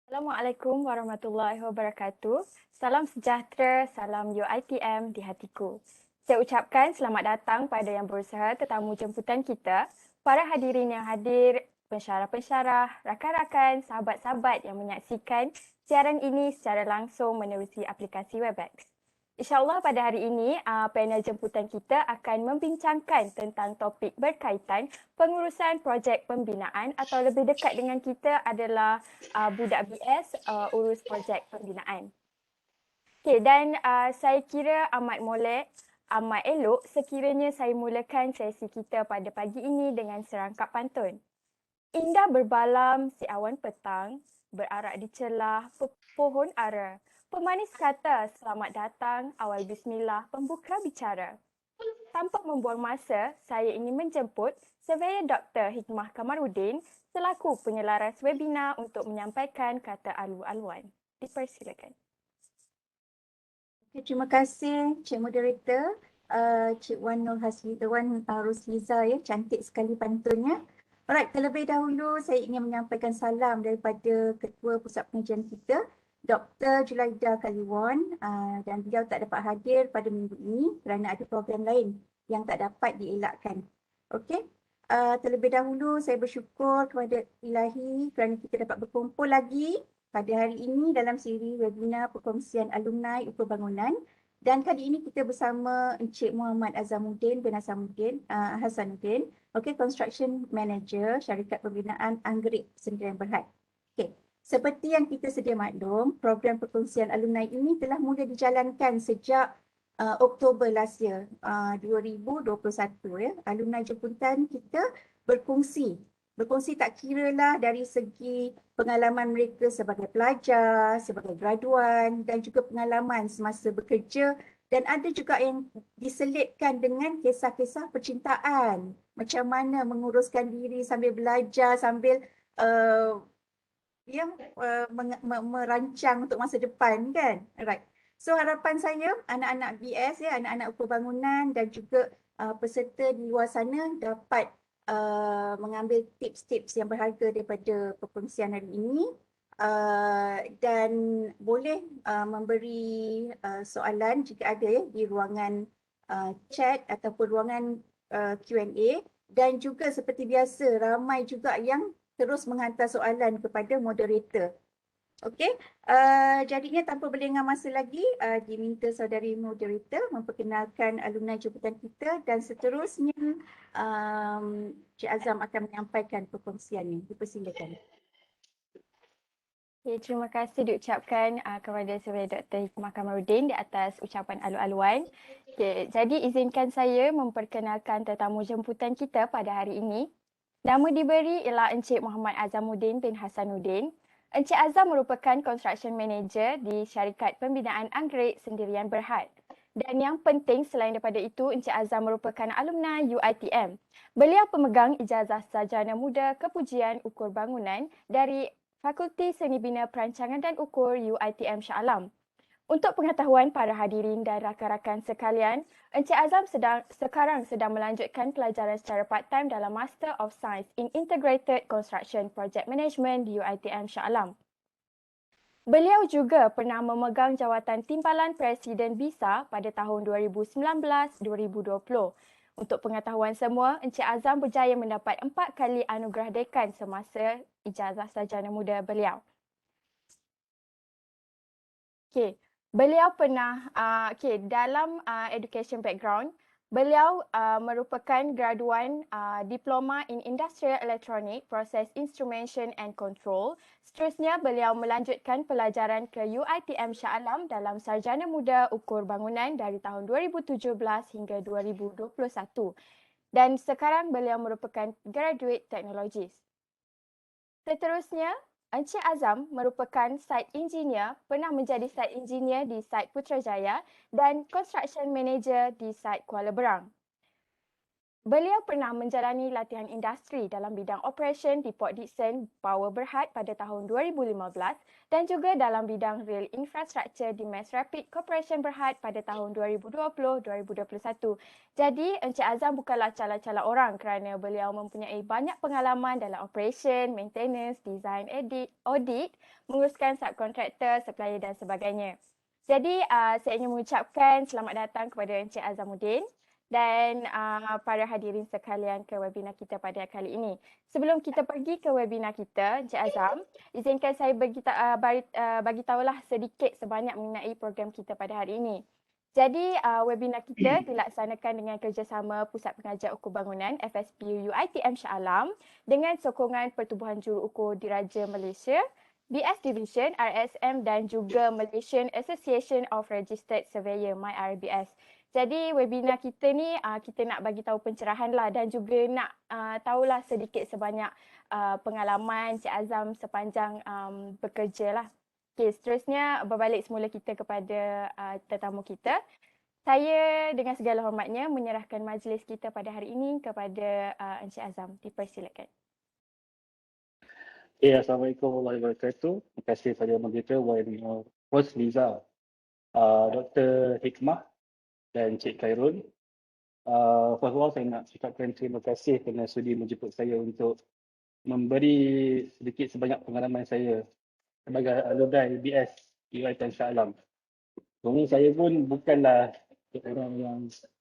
Assalamualaikum warahmatullahi wabarakatuh. Salam sejahtera, salam UiTM di hatiku. Saya ucapkan selamat datang pada yang berusaha tetamu jemputan kita, para hadirin yang hadir, pensyarah-pensyarah, rakan-rakan, sahabat-sahabat yang menyaksikan siaran ini secara langsung menerusi aplikasi Webex. InsyaAllah pada hari ini, panel jemputan kita akan membincangkan tentang topik berkaitan pengurusan projek pembinaan atau lebih dekat dengan kita adalah budak BS urus projek pembinaan. Okey, dan saya kira amat elok sekiranya saya mulakan sesi kita pada pagi ini dengan serangkap pantun. Indah berbalam si awan petang, berarak di celah pohon ara. Pemanis kata, selamat datang, awal bismillah, pembuka bicara. Tanpa membuang masa, saya ingin menjemput Surveyor Dr. Hikmah Kamarudin selaku penyelaras webinar untuk menyampaikan kata alu-aluan. Dipersilakan. Okay, terima kasih Cik Moderator, Cik Wan Rusliza ya, cantik sekali pantunnya. Alright, terlebih dahulu saya ingin menyampaikan salam daripada Ketua Pusat Pengajian kita, Dr. Julaidah Kaliwan, dan beliau tak dapat hadir pada minggu ini kerana ada program lain yang tak dapat dielakkan. Okey, terlebih dahulu saya bersyukur kepada Ilahi kerana kita dapat berkumpul lagi pada hari ini dalam siri webinar perkongsian alumni Ukur Bangunan, dan kali ini kita bersama Encik Muhammad Azamuddin bin Hasanuddin, Construction Manager Syarikat Pembinaan Anggerik Sdn Berhad. Okay. Seperti yang kita sedia maklum, program perkongsian alumni ini telah mula dijalankan sejak Oktober last year, 2021 ya. Alumni jemputan kita berkongsi tak kira lah dari segi pengalaman mereka sebagai pelajar, sebagai graduan dan juga pengalaman semasa bekerja, dan ada juga yang diselitkan dengan kisah-kisah percintaan. Macam mana menguruskan diri sambil belajar, sambil merancang untuk masa depan kan. Alright. So harapan saya anak-anak BS ya, anak-anak ukur bangunan dan juga peserta di luar sana dapat mengambil tips-tips yang berharga daripada perkongsian hari ini, dan boleh memberi soalan jika ada ya di ruangan chat ataupun ruangan Q&A, dan juga seperti biasa ramai juga yang terus menghantar soalan kepada moderator. Okey, jadinya tanpa berlengah masa lagi, diminta saudari moderator memperkenalkan alumni jemputan kita, dan seterusnya Cik Azam akan menyampaikan perkongsiannya. Dipersilakan. Okay, terima kasih diucapkan kepada Surveyor Dr. Hikmah Kamarudin di atas ucapan alu-aluan. Okay, jadi izinkan saya memperkenalkan tetamu jemputan kita pada hari ini. Nama diberi ialah Encik Muhammad Azamuddin bin Hasanuddin. Encik Azam merupakan Construction Manager di Syarikat Pembinaan Anggerik Sdn Berhad. Dan yang penting selain daripada itu, Encik Azam merupakan alumni UiTM. Beliau pemegang ijazah sarjana muda kepujian ukur bangunan dari Fakulti Seni Bina Perancangan dan Ukur UiTM Shah Alam. Untuk pengetahuan para hadirin dan rakan-rakan sekalian, Encik Azam sekarang sedang melanjutkan pelajaran secara part-time dalam Master of Science in Integrated Construction Project Management di UiTM Shah Alam. Beliau juga pernah memegang jawatan Timbalan Presiden BISA pada tahun 2019-2020. Untuk pengetahuan semua, Encik Azam berjaya mendapat 4 kali anugerah dekan semasa ijazah sarjana muda beliau. Okay. Beliau pernah, dalam education background, beliau merupakan graduan Diploma in Industrial Electronic Process Instrumentation and Control. Seterusnya, beliau melanjutkan pelajaran ke UiTM Shah Alam dalam sarjana muda ukur bangunan dari tahun 2017 hingga 2021. Dan sekarang beliau merupakan graduate technologist. Seterusnya, Encik Azam merupakan site engineer, pernah menjadi site engineer di site Putrajaya dan construction manager di site Kuala Berang. Beliau pernah menjalani latihan industri dalam bidang operation di Port Dickson Power Berhad pada tahun 2015 dan juga dalam bidang rail infrastructure di Mass Rapid Corporation Berhad pada tahun 2020-2021. Jadi, Encik Azam bukanlah cala-cala orang kerana beliau mempunyai banyak pengalaman dalam operation, maintenance, design, audit, menguruskan subkontraktor, supplier dan sebagainya. Jadi, saya ingin mengucapkan selamat datang kepada Encik Azamuddin dan para hadirin sekalian ke webinar kita pada kali ini. Sebelum kita pergi ke webinar kita, Encik Azam, izinkan saya bagi tahulah sedikit sebanyak mengenai program kita pada hari ini. Jadi, webinar kita dilaksanakan dengan kerjasama Pusat Pengajar Ukur Bangunan FSPU UiTM Shah Alam dengan sokongan Pertubuhan Juruukur Diraja Malaysia, BS Division, RSM dan juga Malaysian Association of Registered Surveyor, MyRBS. Jadi webinar kita ni kita nak bagi tahu pencerahan lah dan juga nak tahulah sedikit sebanyak pengalaman Cik Azam sepanjang bekerja lah. Okey, seterusnya berbalik semula kita kepada tetamu kita. Saya dengan segala hormatnya menyerahkan majlis kita pada hari ini kepada Encik Azam. Dipersilakan. Assalamualaikum warahmatullahi wabarakatuh. Terima kasih kepada moderator Host Liza, Dr. Hikmah dan Cik Khairul. First of all, saya nak ucapkan terima kasih kerana sudi menjemput saya untuk memberi sedikit sebanyak pengalaman saya sebagai alumni BS UiTM Shah Alam. Sebenarnya saya pun bukanlah orang yang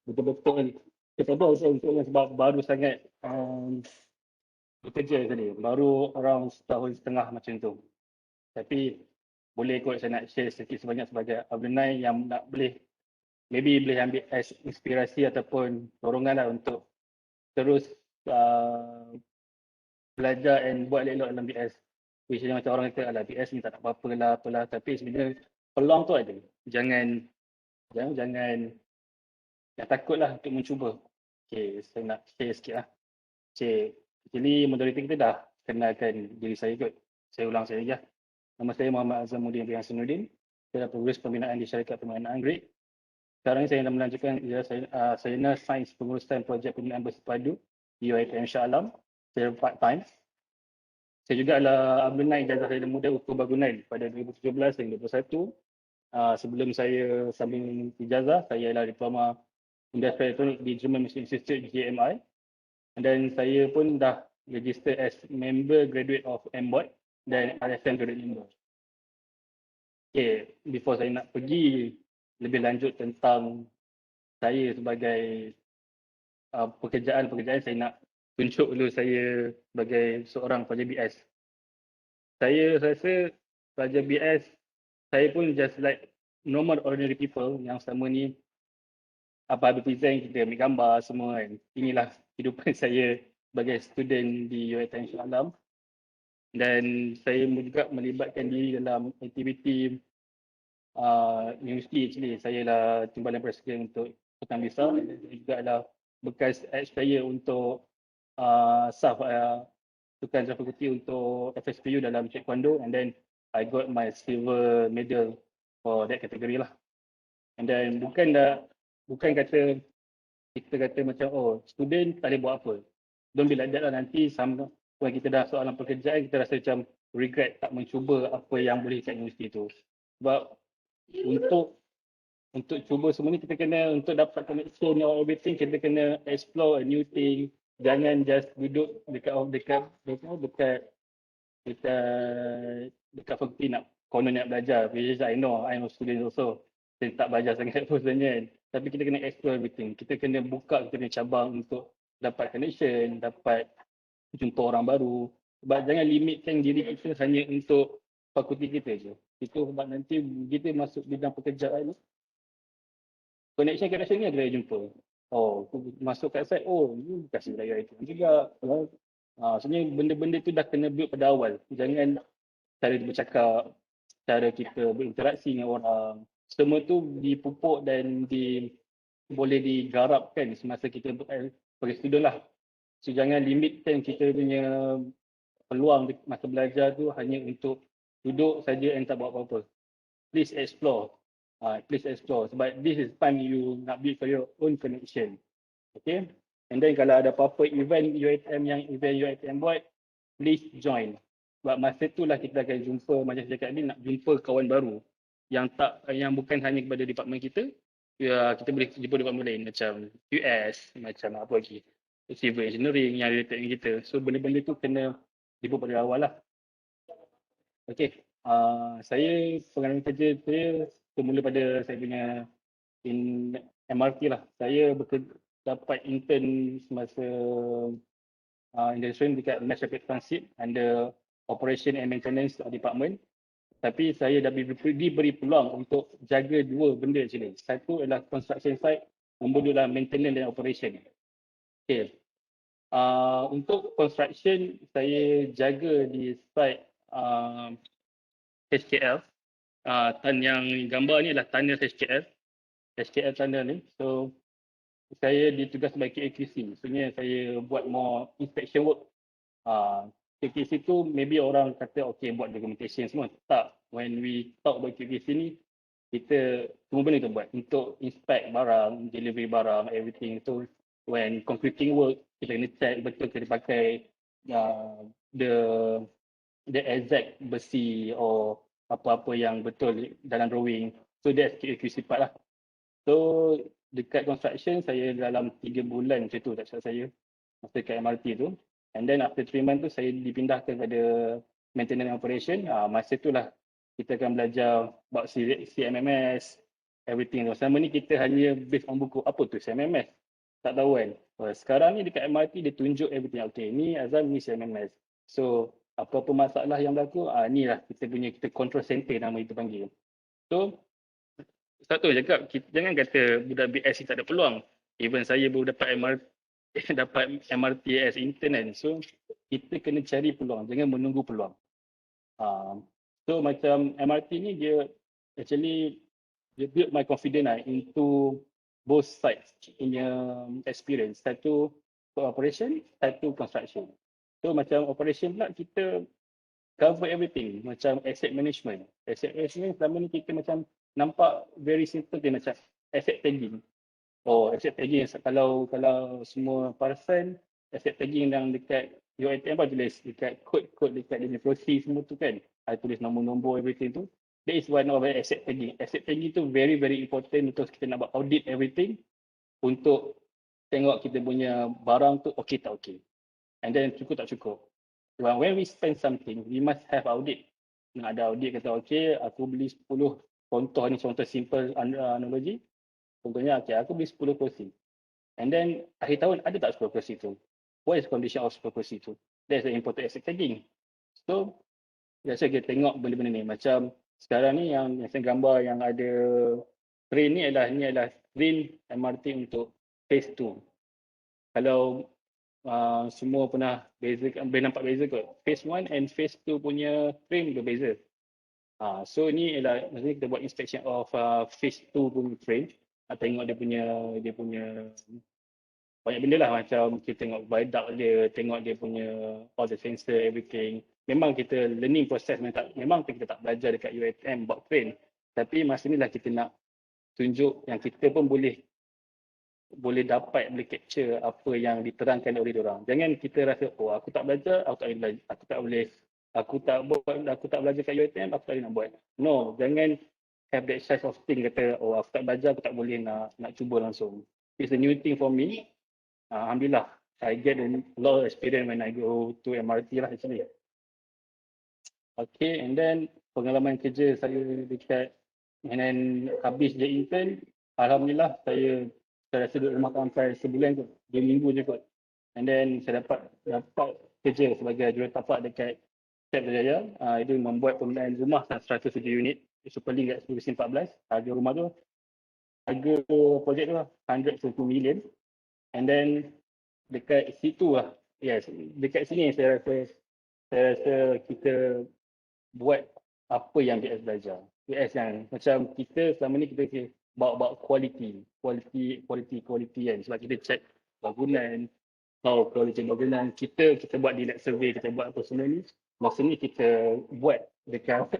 betul-betul capable untuk sebab baru sangat bekerja tadi, baru orang setahun setengah macam tu. Tapi boleh kot saya nak share sedikit sebanyak sebagai alumni yang nak maybe boleh ambil as inspirasi ataupun dorongan lah untuk terus belajar and buat elok dalam BS. Which is macam orang kata, alah BS ni tak nak apa-apa lah, apalah. Tapi sebenarnya peluang tu ada. Jangan takut lah untuk mencuba. Okay, saya nak share sikit lah. Actually moderator kita dah kenalkan diri saya kot. Saya ulang saya je. Nama saya Muhammad Azamuddin bin Hasanuddin. Saya adalah pengurus pembinaan di Syarikat Pembinaan Anggrek. Sekarang saya nak melanjutkan sarjana Sains Pengurusan Projek Pembinaan Bersepadu di UiTM Shah Alam. Saya part time. Saya juga adalah alumni ijazah sarjana muda ukur bangunan pada 2017 dan 2021. Sebelum saya sambung ijazah, saya adalah diploma Industrial Elektronik di German Machine Institute GMI. Dan saya pun dah register as member graduate of MBOT dan RSM graduate member. Okay, before saya nak pergi lebih lanjut tentang saya sebagai pekerjaan, saya nak tunjuk dulu saya sebagai seorang pelajar BS. Saya rasa pelajar BS, saya pun just like normal ordinary people yang selama ni habis present kita ambil gambar semua kan. Inilah kehidupan saya sebagai student di UiTM Shah Alam. Dan saya juga melibatkan diri dalam aktiviti universiti actually. Saya adalah timbalan presiden untuk Petang Bisa dan saya juga adalah bekas ex-player untuk SAF Sukan Fakulti untuk FSPU dalam Taekwondo, and then I got my silver medal for that category lah. And then bukan kata kita kata macam student tak boleh buat apa. Don't be like that lah, nanti sama when kita dah soalan pekerjaan kita rasa macam regret tak mencuba apa yang boleh kat universiti tu. Sebab untuk cuba semua ni kita kena, untuk dapat connection or everything, kita kena explore a new thing. Jangan just duduk dekat fakulti nak konon nak belajar. Which is I know, I'm a student also. Saya tak belajar sangat pun sebenarnya kan. Tapi kita kena explore everything. Kita kena buka, kita kena cabang untuk dapat connection, dapat jumpa orang baru. Sebab jangan limitkan diri kita hanya untuk fakulti kita je. Itu sebab nanti kita masuk bidang pekerjaan ni, connection ni ada jumpa. Masuk kat site, you kasih belajar itu juga. Sebenarnya benda-benda tu dah kena build pada awal. Jangan cara bercakap, cara kita berinteraksi dengan orang, semua tu dipupuk dan boleh digarapkan semasa kita sebagai student lah. So jangan limitkan kita punya peluang masa belajar tu hanya untuk duduk saja dan tak buat apa-apa. Please explore. Sebab this is time you nak build for your own connection. Okay. And then kalau ada apa-apa event UiTM buat, please join. Sebab masa itulah kita akan jumpa, macam saya cakap ni, nak jumpa kawan baru yang bukan hanya kepada department kita, kita boleh jumpa department lain macam US, macam apa lagi, civil engineering yang related dengan kita. So benda-benda tu kena dibuat pada awal lah. Okay, saya pengalaman kerja saya bermula pada saya punya MRT lah. Saya dapat intern semasa intern dekat Mass Rapid Transit under Operation and Maintenance Department. Tapi saya dah diberi peluang untuk jaga dua benda actually. Satu adalah construction site, nombor dua adalah maintenance dan operation. Okay. Untuk construction, saya jaga di site HKL. Tan yang gambar ni adalah tunnel HKL tunnel ni. So saya ditugas sebagai QAQC. Maksudnya saya buat more inspection work. QAQC tu maybe orang kata okay buat documentation semua. Tak. When we talk about QAQC ni, kita semua benda kita buat untuk inspect barang, delivery barang, everything. So when concreting work, kita kena check betul kita pakai the exact besi or apa-apa yang betul dalam drawing. So that's QAQC part lah. So dekat construction saya dalam 3 bulan macam tu tak silap saya masa kat MRT tu. And then after 3 months tu saya dipindahkan pada maintenance and operation. Masa tu lah kita akan belajar about CMMS, everything. Selama ni kita hanya based on buku. Apa tu CMMS? Tak tahu kan. Sekarang ni dekat MRT dia tunjuk everything. Okay, ni Azam, ni CMMS. So apa-apa masalah yang berlaku, ni lah kita control center nama itu panggil. So satu cakap, jangan kata budak BS ni tak ada peluang. Even saya baru dapat MRT as intern kan. So kita kena cari peluang, jangan menunggu peluang. So macam MRT ni dia build my confidence into both sides punya experience. Satu operation, satu construction. So macam operation pula kita cover everything. Macam asset management. Asset management selama ni kita macam nampak very simple dia macam asset tagging. Asset tagging kalau semua perasan, asset tagging yang dekat UiTM apa tulis dekat code dekat dia proxy semua tu kan. I tulis nombor-nombor everything tu. That is one of the asset tagging. Asset tagging tu very very important untuk kita nak buat audit everything untuk tengok kita punya barang tu okey tak okey. And then cukup tak cukup. When we spend something, we must have audit. Nak ada audit kata okey, aku beli 10 contoh ni contoh simple analogi. Contohnya okey, aku beli 10 kursi. And then akhir tahun ada tak 10 kursi tu? What is condition of 10 kursi tu? That's the important asset tagging. So biasa kita tengok benda-benda ni macam sekarang ni yang saya gambar yang ada train ni adalah train MRT untuk phase 2. Kalau semua pernah boleh nampak beza kot. Phase 1 and phase 2 punya train berbeza. So ni ialah maksudnya kita buat inspection of phase 2 punya train. Tengok dia punya banyak benda lah macam kita tengok viaduct dia, tengok dia punya all the sensor, everything. Memang kita learning process memang kita tak belajar dekat UiTM about train. Tapi masa ni lah kita nak tunjuk yang kita pun boleh dapat, boleh capture apa yang diterangkan oleh diorang. Jangan kita rasa aku tak belajar, aku tak belajar kat UiTM, aku tak boleh nak buat. No, jangan have that size of thing kata aku tak belajar, aku tak boleh nak cuba langsung. It's a new thing for me. Alhamdulillah, I get a lot of experience when I go to MRT lah actually. Okay, and then pengalaman kerja saya dekat and then habis je intern, alhamdulillah saya rasa duduk rumah sampai sebulan kot, 2 minggu je kot. And then saya dapat kerja sebagai jurutapak dekat Cep Berjaya. Itu membuat pembinaan rumah 107 unit Superlink kat Sebuah 14. Harga rumah tu, harga projek tu 120 million. And then dekat situ lah, dekat sini saya rasa kita buat apa yang BS belajar. BS yang macam kita selama ni kita bawa quality kan. Sebab kita check bangunan, quality bangunan. Kita buat di lab survey, kita buat apa semua ni. Masa ni kita buat dekat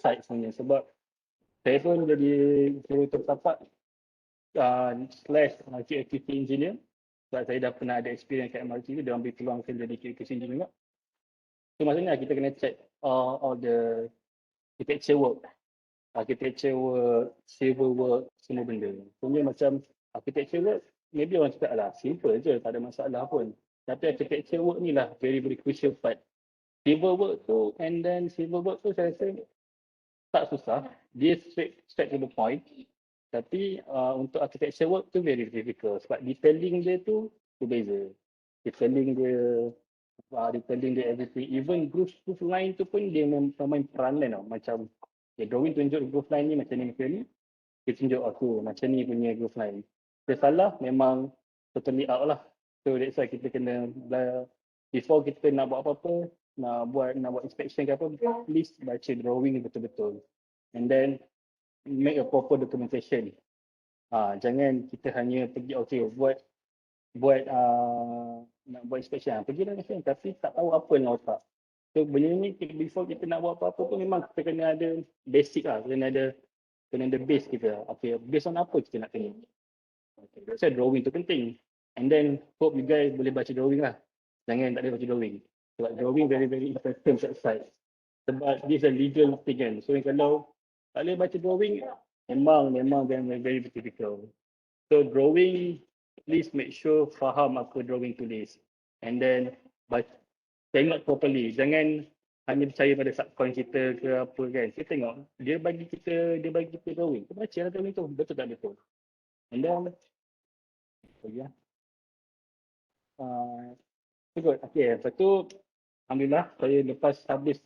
site sebenarnya. Sebab saya pun jadi jurutapak / QAQC engineer. Sebab saya dah pernah ada experience kat MRT tu, dia ambil peluang saya jadi QC engineer juga. So maksudnya kita kena check all the architecture work, civil work, semua benda. Sebenarnya macam architecture work, maybe orang cakap lah simple je, tak ada masalah pun. Tapi architecture work ni lah very crucial part. Civil work tu, and then civil work tu saya rasa tak susah. Dia straight to the point. Tapi untuk architecture work tu very difficult. Sebab detailing dia tu berbeza. Detailing dia everything. Even groove line tu pun dia main peranan tau. Macam drawing tunjuk groove line ni macam ni macam ni. Dia tunjuk aku macam ni punya groove line. Dia salah memang totally out lah. So that's why kita kena before kita nak buat apa-apa, nak buat inspection ke apa, please baca drawing betul-betul. And then make a proper documentation. Jangan kita hanya pergi nak buat inspection. Pergi lah inspection tapi tak tahu apa yang otak. So benda ni before kita nak buat apa-apa pun memang kita kena ada basic lah. Kena ada base kita. Okay, based on apa kita nak tengok. Okay, that's why drawing tu penting. And then hope you guys boleh baca drawing lah. Jangan tak boleh baca drawing. Sebab drawing very important that side. Sebab this a legal thing kan. So kalau tak boleh baca drawing, memang very difficult. So drawing, please make sure faham apa drawing tulis. And then tengok properly. Jangan hanya percaya pada subcon kita ke apa kan. Kita tengok, dia bagi kita drawing. Kita baca lah drawing tu, betul tak betul. And then, good. Okay, lepas tu, alhamdulillah saya lepas habis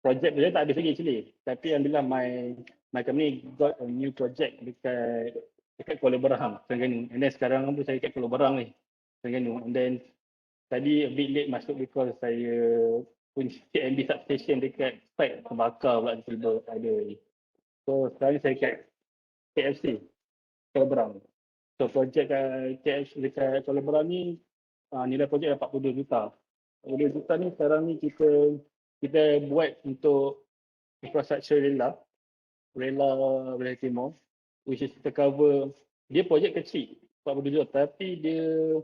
project dia tak habis lagi actually. Tapi alhamdulillah my company got a new project dekat Kuala Berang, Terengganu. And then sekarang pun saya kat Kuala Berang ni, Terengganu. And then tadi a bit late masuk because saya pun CMB substation dekat site terbakar pula tiba ada. So sekarang ni saya kat KFC, Kuala Berang. So projek kat KFC dekat Kuala Berang ni nilai projek dah 42 juta. 42 juta ni sekarang ni kita buat untuk infrastruktur rela Timur, which is kita cover, dia projek kecil 42 juta tapi dia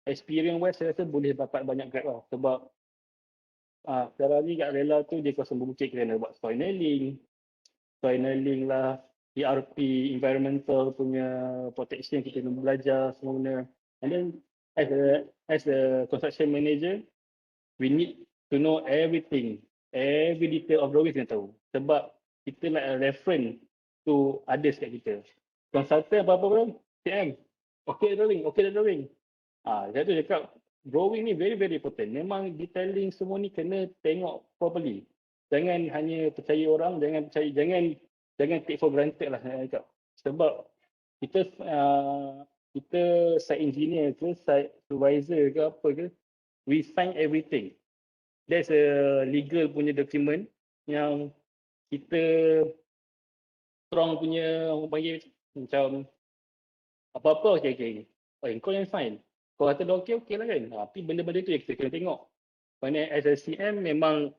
experience wise saya rasa boleh dapat banyak grab lah. Sebab sekarang ni kat rela tu dia kawasan berbukit, kita kena buat soil nailing lah, ERP, environmental punya protection kita kena belajar semua. And then as a construction manager, we need to know everything, every detail of drawing kena tahu. Sebab kita like a reference to others kat kita. Consultant apa-apa pun, CM, okay drawing. Saya tu cakap, drawing ni very important. Memang detailing semua ni kena tengok properly. Jangan hanya percaya orang, jangan take for granted lah saya cakap. Sebab kita site engineer ke, site supervisor ke apa ke, we sign everything. There's a legal punya document yang kita strong punya, orang panggil macam apa-apa okay. Kau yang sign. Kau kata dah okay lah kan. Tapi benda-benda tu yang kita kena tengok. Kerana as a CM memang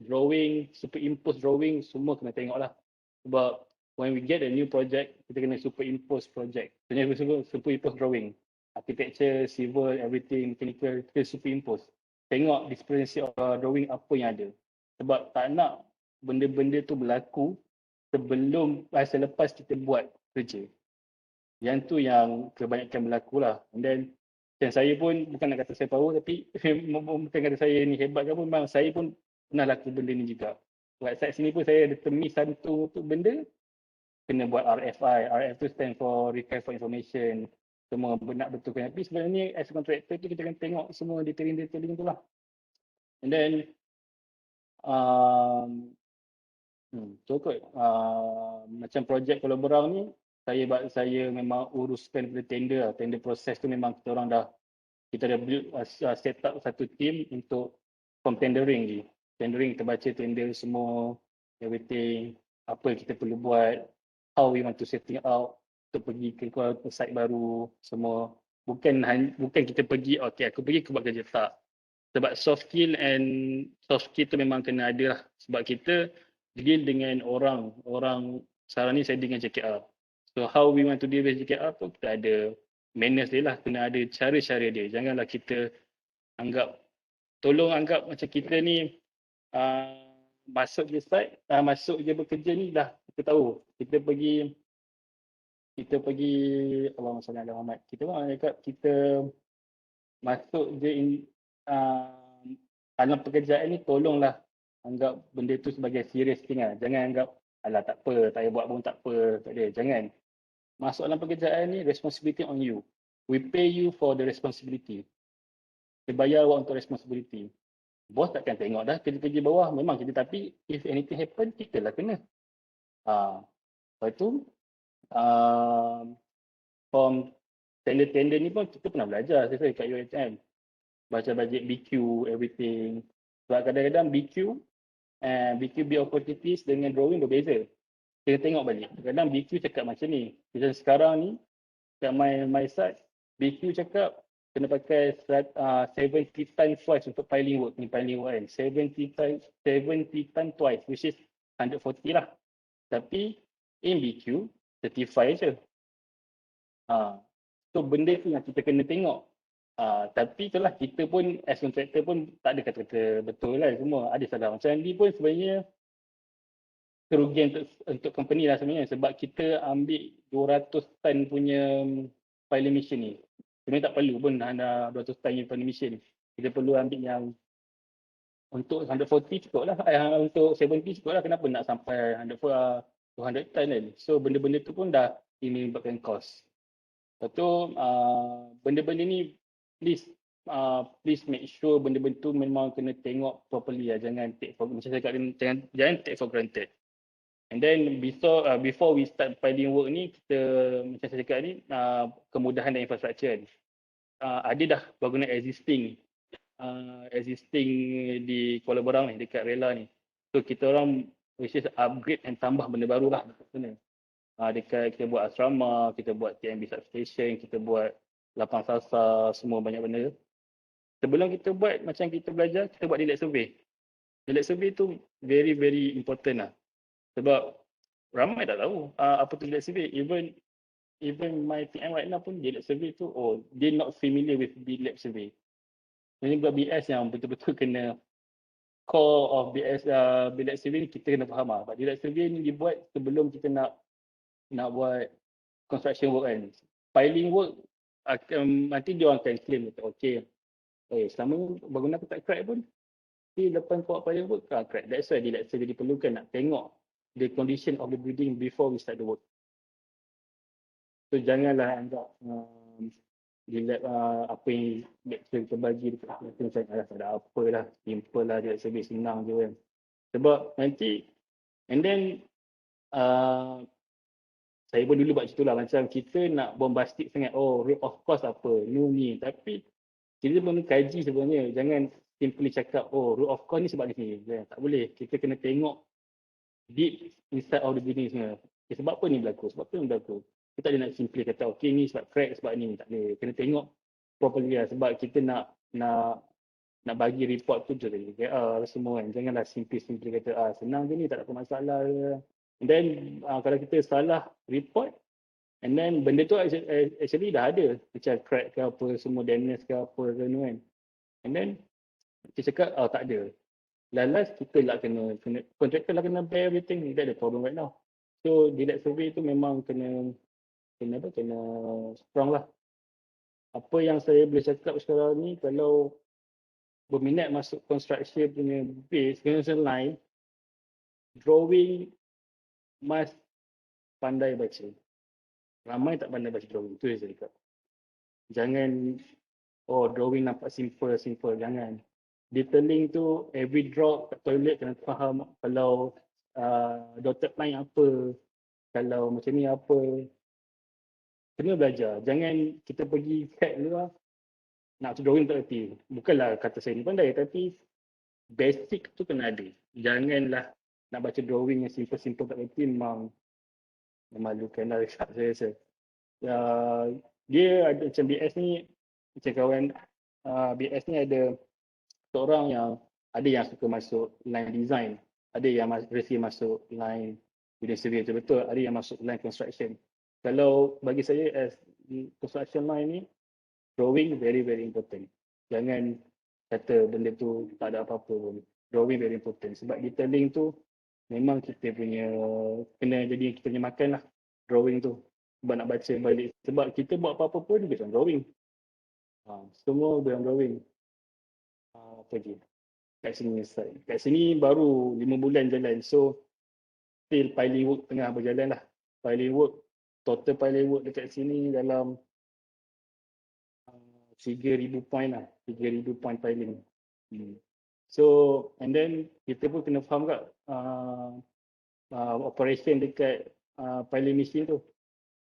drawing, superimpose drawing semua kena tengok lah. Sebab when we get a new project, kita kena superimpose project. Kena superimpose drawing. Architecture, civil, everything, mechanical, kita superimpose. Tengok discrepancy of drawing apa yang ada. Sebab tak nak benda-benda tu berlaku selepas kita buat kerja. Yang tu yang kebanyakan berlaku lah. And then, dan saya pun bukan nak kata saya power tapi bukan kata saya ni hebat ke apa, memang saya pun pernah laku benda ni juga. Kat side sini pun saya ada temis satu benda, kena buat RFI. RF tu stand for Request for Information. Semua nak betulkan. Tapi sebenarnya as a contractor tu kita kena tengok semua detailing tu lah. And then, macam projek Kuala Berang ni, saya memang uruskan tender proses tu memang kita dah build, set up satu team untuk tendering kita baca tender semua, everything, apa yang kita perlu buat, how we want to setting out untuk pergi ke site baru semua. Bukan kita pergi aku buat kerja, tak. Sebab soft skill tu memang kena ada lah. Sebab kita deal dengan orang sekarang ni saya dengan JKR. So how we want to deal with JKR tu, kita ada manners dia lah, kena ada cara-cara dia. Janganlah kita tolong anggap macam kita ni masuk je site, masuk je bekerja ni dah kita tahu. Kita pergi Allah SWT Muhammad. Kita cakap kita masuk je dalam pekerjaan ni, tolonglah anggap benda tu sebagai serius thing lah. Jangan anggap alah tak apa, tak payah buat pun tak apa, tak ada. Jangan. Masuk dalam pekerjaan ni, responsibility on you. We pay you for the responsibility. Kita bayar awak untuk responsibility. Bos takkan tengok dah kerja-kerja bawah, memang kita, tapi if anything happen, kita lah kena. Lepas tu, from tender-tender ni pun kita pernah belajar saya kat UiTM. Baca bajet BQ, everything. Sebab kadang-kadang BQ opportunities dengan drawing berbeza. Kita tengok balik. Kadang-kadang BQ cakap macam ni. Macam sekarang ni, kat my site, BQ cakap kena pakai 70 times twice untuk piling work. Ni piling work kan. 70 times twice, which is 140 lah. Tapi in BQ, 35 je. So benda tu yang kita kena tengok. Tapi itulah, kita pun as contractor pun tak ada kata-kata betul lah semua. Ada salah. Macam Andy pun sebenarnya kerugian untuk company lah sebenarnya, sebab kita ambil 200 ton punya filing machine ni. Sebenarnya tak perlu pun ada 200 ton punya filing machine. Kita perlu ambil yang untuk 140 cukup lah. Untuk 70 cukup lah. Kenapa nak sampai 200 ton kan? So benda-benda tu pun dah ini menyebabkan cost. Lepas tu benda-benda ni please make sure benda-benda tu memang kena tengok properly lah. Jangan take for, macam saya kata, jangan take for granted. And then before we start piling work ni, kita macam saya cakap ni, kemudahan dan infrastruktur kan. Ada dah bangunan existing di Kuala Berang ni, dekat Rela ni. So kita orang which is upgrade and tambah benda baru lah dekat sana. Dekat kita buat asrama, kita buat TMB substation, kita buat lapang sasar, semua banyak benda. Sebelum kita buat, macam kita belajar, kita buat delay survey. Delay survey tu very very important lah. Sebab ramai tak tahu apa tu delay survey. Even my PM right now pun delay survey tu, they not familiar with delay survey. Jadi buat BS yang betul-betul kena core of BS delay survey ni, kita kena faham lah. Sebab delay survey ni dibuat sebelum kita nak buat construction work kan. Piling work, nanti dia orang akan claim okay, selama ni bangunan aku tak crack pun, tapi lepas kau buat piling work crack. That's why delay survey diperlukan, nak tengok the condition of the building before we start the work. So janganlah anggap apa yang lecturer kita bagi dekat macam tak ada apa lah, simple lah, delay survey senang je kan. Sebab nanti, and then saya pun dulu buat macam tu lah, macam kita nak bombastic sangat, rate of cost apa, ni. Tapi kita pun kaji sebenarnya, jangan simply cakap, rate of cost ni sebab ni. Tak boleh, kita kena tengok deep inside of the building sebenarnya. Sebab apa ni berlaku, sebab apa ni berlaku. Kita tak ada nak simply kata, okay ni sebab crack, sebab ni. Tak boleh, kena tengok properly lah. Sebab kita nak bagi report tu je semua kan. Janganlah simply kata, senang je ni, tak ada masalah. And then kalau kita salah report, and then benda tu actually dah ada, macam crack ke apa, semua damage ke apa kan. And then kita cakap tak ada. Last kita lah kena contractor lah kena pay everything. That the problem right now. So delay survey tu memang kena strong lah. Apa yang saya boleh cakap sekarang ni, kalau berminat masuk construction punya base, construction line, drawing must pandai baca. Ramai tak pandai baca drawing. Itu yang saya cakap. Jangan, drawing nampak simple. Jangan. Detailing tu, every drop kat toilet kena faham. Kalau dotted line apa, kalau macam ni apa. Kena belajar. Jangan kita pergi kat luar, nak drawing tak erti. Bukanlah kata saya ni pandai, tapi basic tu kena ada. Janganlah nak baca drawing yang simple tak erti, memang memalukan lah dekat saya rasa. Dia ada macam BS ni, macam kawan BS ni ada seorang yang ada yang suka masuk line design, ada yang resi masuk line building survey betul-betul, ada yang masuk line construction. Kalau bagi saya as construction line ni, drawing very very important. Jangan kata benda tu tak ada apa-apa pun. Drawing very important. Sebab detailing tu memang kita punya, kena jadi kita punya makan lah drawing tu. Sebab nak baca balik. Sebab kita buat apa-apa pun based on drawing. Semua based on drawing. Apa lagi? Kat sini start. Kat sini baru 5 bulan jalan. So still piling work tengah berjalan lah. Piling work, total piling work dekat sini dalam 3,000 point lah. 3,000 point piling. So and then kita pun kena faham kat operation dekat piling machine tu.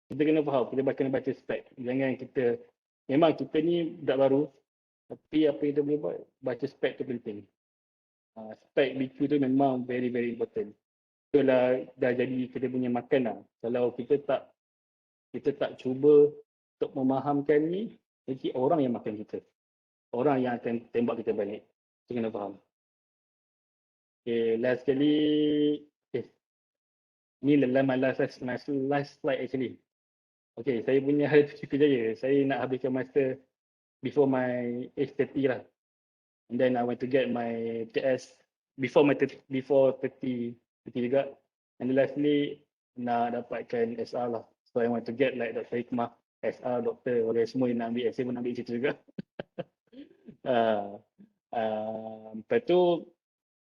Kita kena faham, kita kena baca spec. Jangan kita, memang kita ni budak baru, tapi apa yang kita boleh buat, baca spec tu penting. Spec BQ tu memang very very important. Itulah dah jadi kita punya makan lah. Kalau kita tak cuba untuk memahamkan ni, nanti orang yang makan kita. Orang yang akan tembak kita balik. Kita kena faham. Okay, last sekali. Okay. Ni my last slide actually. Okay, saya punya kerjaya. Saya nak habiskan master before my age 30 lah. And then I want to get my TS before 30 juga. And then lastly, nak dapatkan SR lah. So I want to get like Dr. Hikmah, SR, doktor, oleh semua yang nak ambil, saya pun nak ambil situ juga. Lepas tu,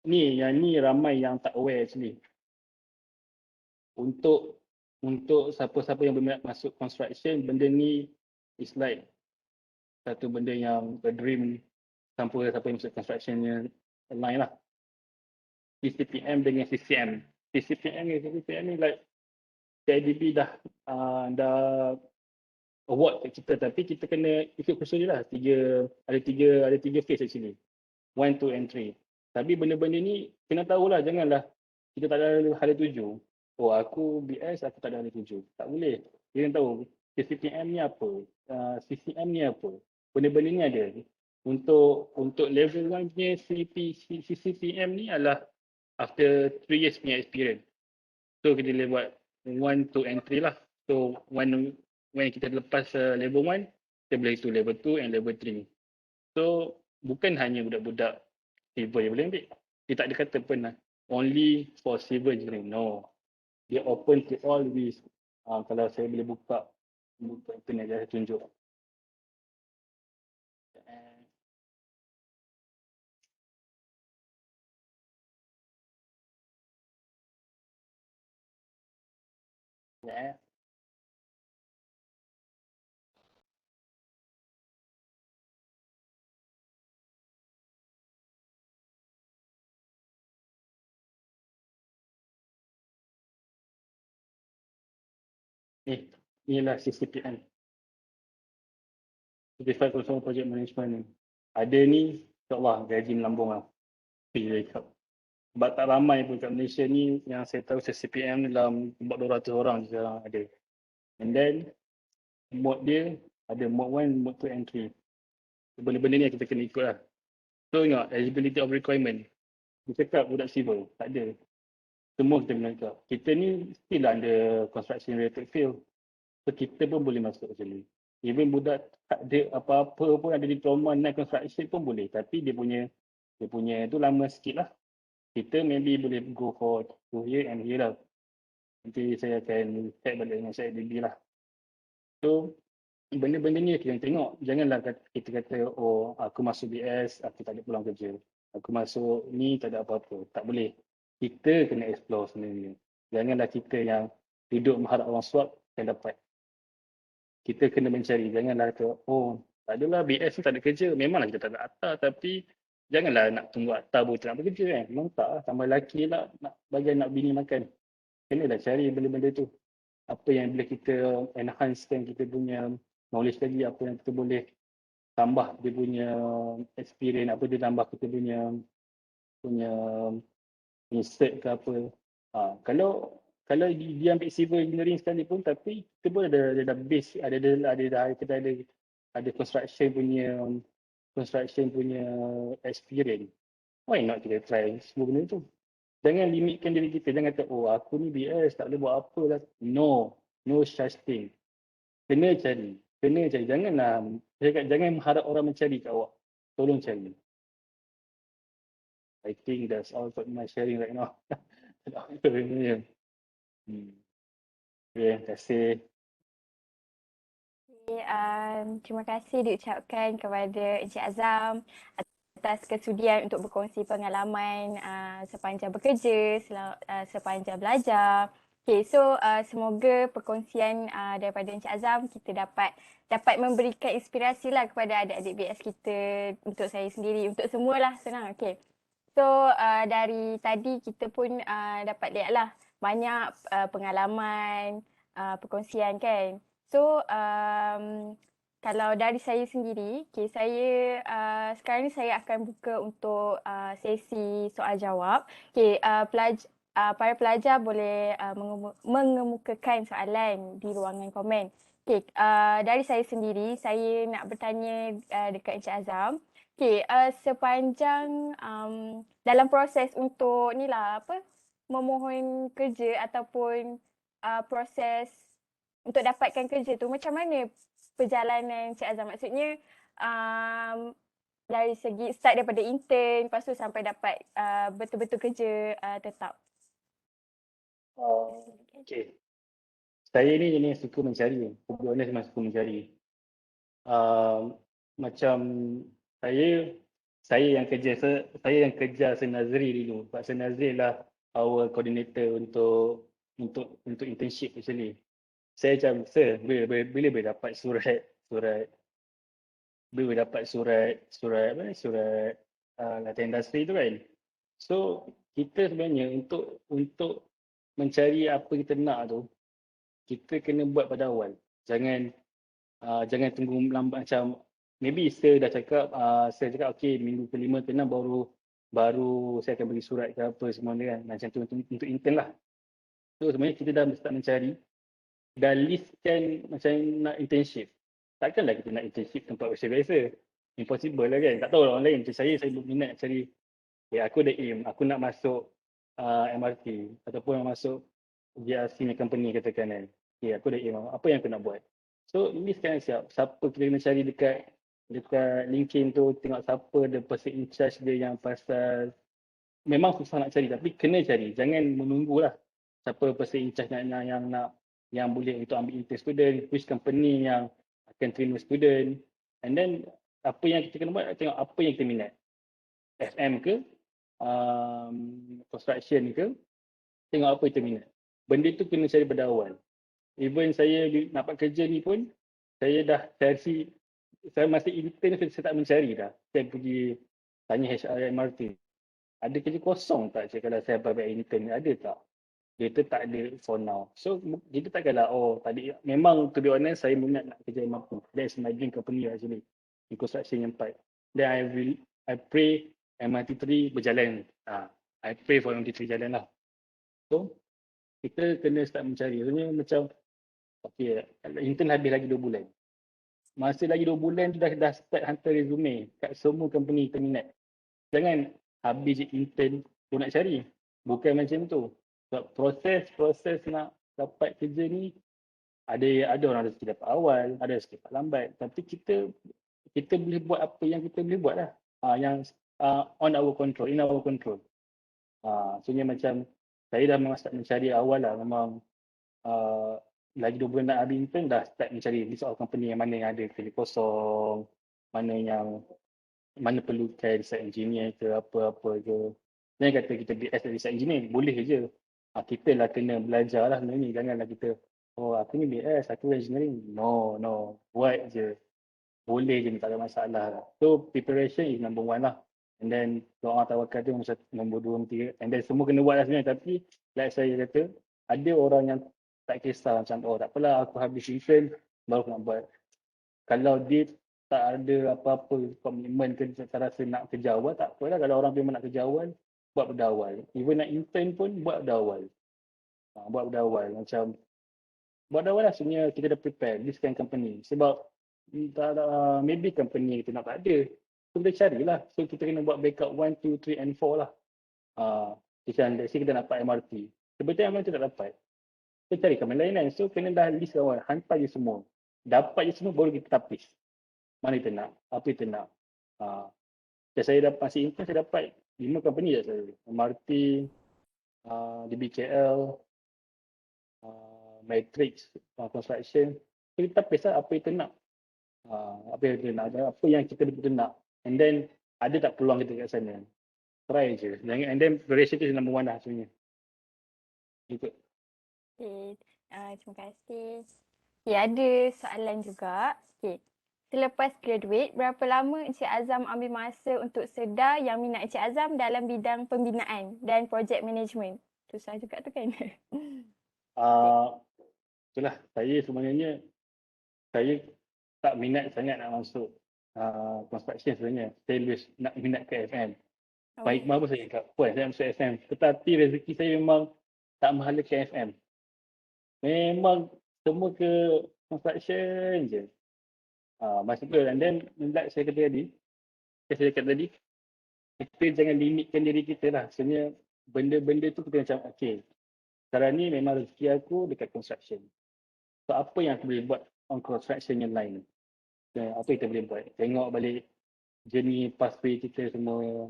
ni ramai yang tak aware actually. Untuk siapa-siapa yang berminat masuk construction, benda ni is like satu benda yang a dream tanpa siapa yang masuk construction line lah. CCPM dengan CCM. CCPM dengan CCM ni like CIDB dah award kat kita, tapi kita kena ikut kursus je lah. Ada tiga phase actually. 1, 2 and 3. Tapi benda-benda ni kena tahulah, janganlah kita tak ada hala tuju. Oh aku BS, aku tak ada hala tuju. Tak boleh. Kita kena tahu CCPM ni apa, CCM ni apa. Benda-benda ni ada. Untuk level 1 punya CCPM ni adalah after 3 years punya experience. So kita boleh buat 1, 2 and 3 lah. So when kita lepas level 1, kita boleh itu level 2 and level 3. So bukan hanya budak-budak civil yang boleh ambil. Dia tak ada kata pun lah only for civil engineering. No. Dia open to all with kalau saya boleh buka internet, saya tunjuk. Yeah. Inilah CCPM. Certified Professional Project Management ni. Ada ni, insyaAllah gaji melambung lah. Sebab tak ramai pun kat Malaysia ni yang saya tahu CCPM ni dalam 200 orang sekarang ada. And then, mode dia ada mode 1, mode 2 and 3. Benda-benda ni kita kena ikut lah. So ingat, eligibility of requirement. Dia cakap budak civil, tak ada. Semua kita kena ikut. Kita ni still ada construction related field. So kita pun boleh masuk actually. Even budak tak ada apa-apa pun, ada diploma naik construction pun boleh. Tapi dia punya tu lama sikit lah. Kita maybe boleh go for 2 year and year lah. Nanti saya akan check balik dengan CIDB lah. So benda-benda ni kita tengok. Janganlah kita kata, oh aku masuk BS, aku tak ada peluang kerja. Aku masuk ni tak ada apa-apa. Tak boleh. Kita kena explore sebenarnya. Janganlah kita yang duduk mengharap orang swap dan dapat. Kita kena mencari. Janganlah kata, oh tak adalah BS ni tak ada kerja. Memanglah kita tak ada akta, tapi janganlah nak tunggu akta baru tak nak bekerja kan. Memang tak lah. Tambah lelaki lah nak bagi anak bini makan. Kenalah cari benda-benda tu. Apa yang boleh kita enhancekan kita punya knowledge lagi. Apa yang kita boleh tambah dia punya experience. Apa dia tambah kita punya insert ke apa. Kalau dia ambil civil engineering sekalipun, tapi kita pun ada base, kita ada construction punya experience. Why not kita try semua benda tu? Jangan limitkan diri kita. Jangan kata, oh aku ni BS, tak boleh buat apa lah. No such thing. Kena cari. Janganlah, saya cakap, jangan harap orang mencari kat awak. Tolong cari. I think that's all for my sharing right now. Tak ada apa sebenarnya. Okay, terima kasih. Okay, terima kasih diucapkan kepada Encik Azam atas kesudian untuk berkongsi pengalaman sepanjang bekerja, sepanjang belajar. Okay, so semoga perkongsian daripada Encik Azam kita dapat memberikan inspirasi lah kepada adik-adik BS kita, untuk saya sendiri, untuk semualah, senang. Okay. So dari tadi kita pun dapat lihat lah banyak pengalaman, perkongsian kan. So kalau dari saya sendiri, okay, saya sekarang ni saya akan buka untuk sesi soal jawab. Okay, para pelajar boleh mengemukakan soalan di ruangan komen. Okay, dari saya sendiri, saya nak bertanya dekat Encik Azam. Okay, sepanjang dalam proses untuk ni lah apa, memohon kerja ataupun proses untuk dapatkan kerja tu, macam mana perjalanan Cik Azam? Maksudnya dari segi start daripada intern, lepas tu sampai dapat betul-betul kerja tetap. Okay. Saya ni jenis suka mencari. To be honest, memang suka mencari. Macam saya yang kerja Senazri dulu. Pak Senazri lah our coordinator untuk internship actually. Saya macam, sir, bila boleh dapat surat latihan industri tu kan. So kita sebenarnya untuk mencari apa kita nak tu, kita kena buat pada awal. Jangan tunggu lambat. Macam maybe saya dah cakap, okey minggu ke-5 ke-6 baru saya akan bagi surat ke apa semua ni kan. Macam tu untuk intern lah. So sebenarnya kita dah start mencari, dah listkan macam nak internship. Takkanlah kita nak internship tempat biasa-biasa. Impossible lah kan. Tak tahu orang lain. Macam saya berminat cari, aku ada aim, aku nak masuk MRT ataupun masuk GRC punya company katakan kan. Okay, aku ada aim, apa yang aku nak buat. So listkan siap, siapa kita kena cari dekat LinkedIn tu, tengok siapa the person in charge dia yang pasal. Memang susah nak cari tapi kena cari. Jangan menunggulah siapa person in charge yang boleh untuk ambil intern student, which company yang akan terima student. And then apa yang kita kena buat, tengok apa yang kita minat. FM ke, construction ke, tengok apa kita minat. Benda tu kena cari pada awal. Even saya dapat kerja ni pun, saya dah cari, saya masih intern, saya tak mencari dah. Saya pergi tanya HR MRT, ada kerja kosong tak cik kalau saya apply intern, ada tak? Dia tu tak ada for now. So kita takkanlah, tadi memang to be honest saya minat nak kerja MRT. That's my dream company actually. In construction yang 4. Then I pray MRT 3 berjalan. I pray for MRT 3 jalan lah. So kita kena start mencari. Sebenarnya macam okay, intern habis lagi 2 bulan. Masa lagi 2 bulan tu dah start hantar resume kat semua company kita minat. Jangan habis je intern tu nak cari. Bukan macam tu. So, proses nak dapat kerja ni ada orang rezeki dapat awal, ada rezeki dapat lambat. Tapi kita boleh buat apa yang kita boleh buat lah. Yang on our control, in our control. Sebenarnya macam saya dah memang start mencari awal lah. Memang lagi 2 bulan nak habis intern dah start mencari list of company yang mana yang ada kerja kosong, mana perlukan design engineer ke apa-apa ke. Jangan kata kita BS design engineer, boleh je. Kita lah kena belajar lah sebenarnya. Janganlah kita, aku ni BS, aku engineering. No. Buat je. Boleh je, tak ada masalah. So preparation is number 1 lah. And then doa tawakal tu nombor 2, 3. And then semua kena buat lah sebenarnya. Tapi like saya kata, ada orang yang tak kisah macam, tak apalah aku habis intern baru aku nak buat. Kalau dia tak ada apa-apa komitmen ke saya rasa nak kerja awal, tak apalah. Kalau orang memang nak kerja awal, buat pada awal. Even nak intern pun buat pada awal. Buat pada awal. Macam buat pada awal lah sebenarnya kita dah prepare list kind company. Sebab maybe company kita nak tak ada. So kita carilah. So kita kena buat backup 1, 2, 3 and 4 lah. Macam let's say kita dapat MRT. Sebetulnya MRT tak dapat. Kita cari company lain kan. So kena dah list awal. Hantar je semua. dapat je semua baru kita tapis. Mana kita nak, apa kita nak. Dan saya dapat, masih intern saya dapat 5 company je saya. MRT, DBKL, Matrix, Construction. So, kita tapis lah apa kita nak. Apa yang kita nak, apa yang kita betul nak. And then, ada tak peluang kita kat sana. Try je. And then, duration tu number one lah sebenarnya. Gitu. Okay. Terima kasih. Okay, ada soalan juga. Okay. Selepas graduate, berapa lama Encik Azam ambil masa untuk sedar yang minat Encik Azam dalam bidang pembinaan dan project management? Susah juga tu kan? Itulah, saya sebenarnya, saya tak minat sangat nak masuk construction sebenarnya. Saya lebih nak minat ke FM. Baik pun saya kat Puan, saya masuk FM. Tetapi rezeki saya memang tak menghalalkan FM. Memang semua ke construction je. Macam tu. And then, like saya kata tadi, kita jangan limitkan diri kita lah. Sebenarnya, benda-benda tu kita macam, okay, sekarang ni memang rezeki aku dekat construction. So, apa yang aku boleh buat on construction yang lain? Apa kita boleh buat? Tengok balik journey pathway kita semua.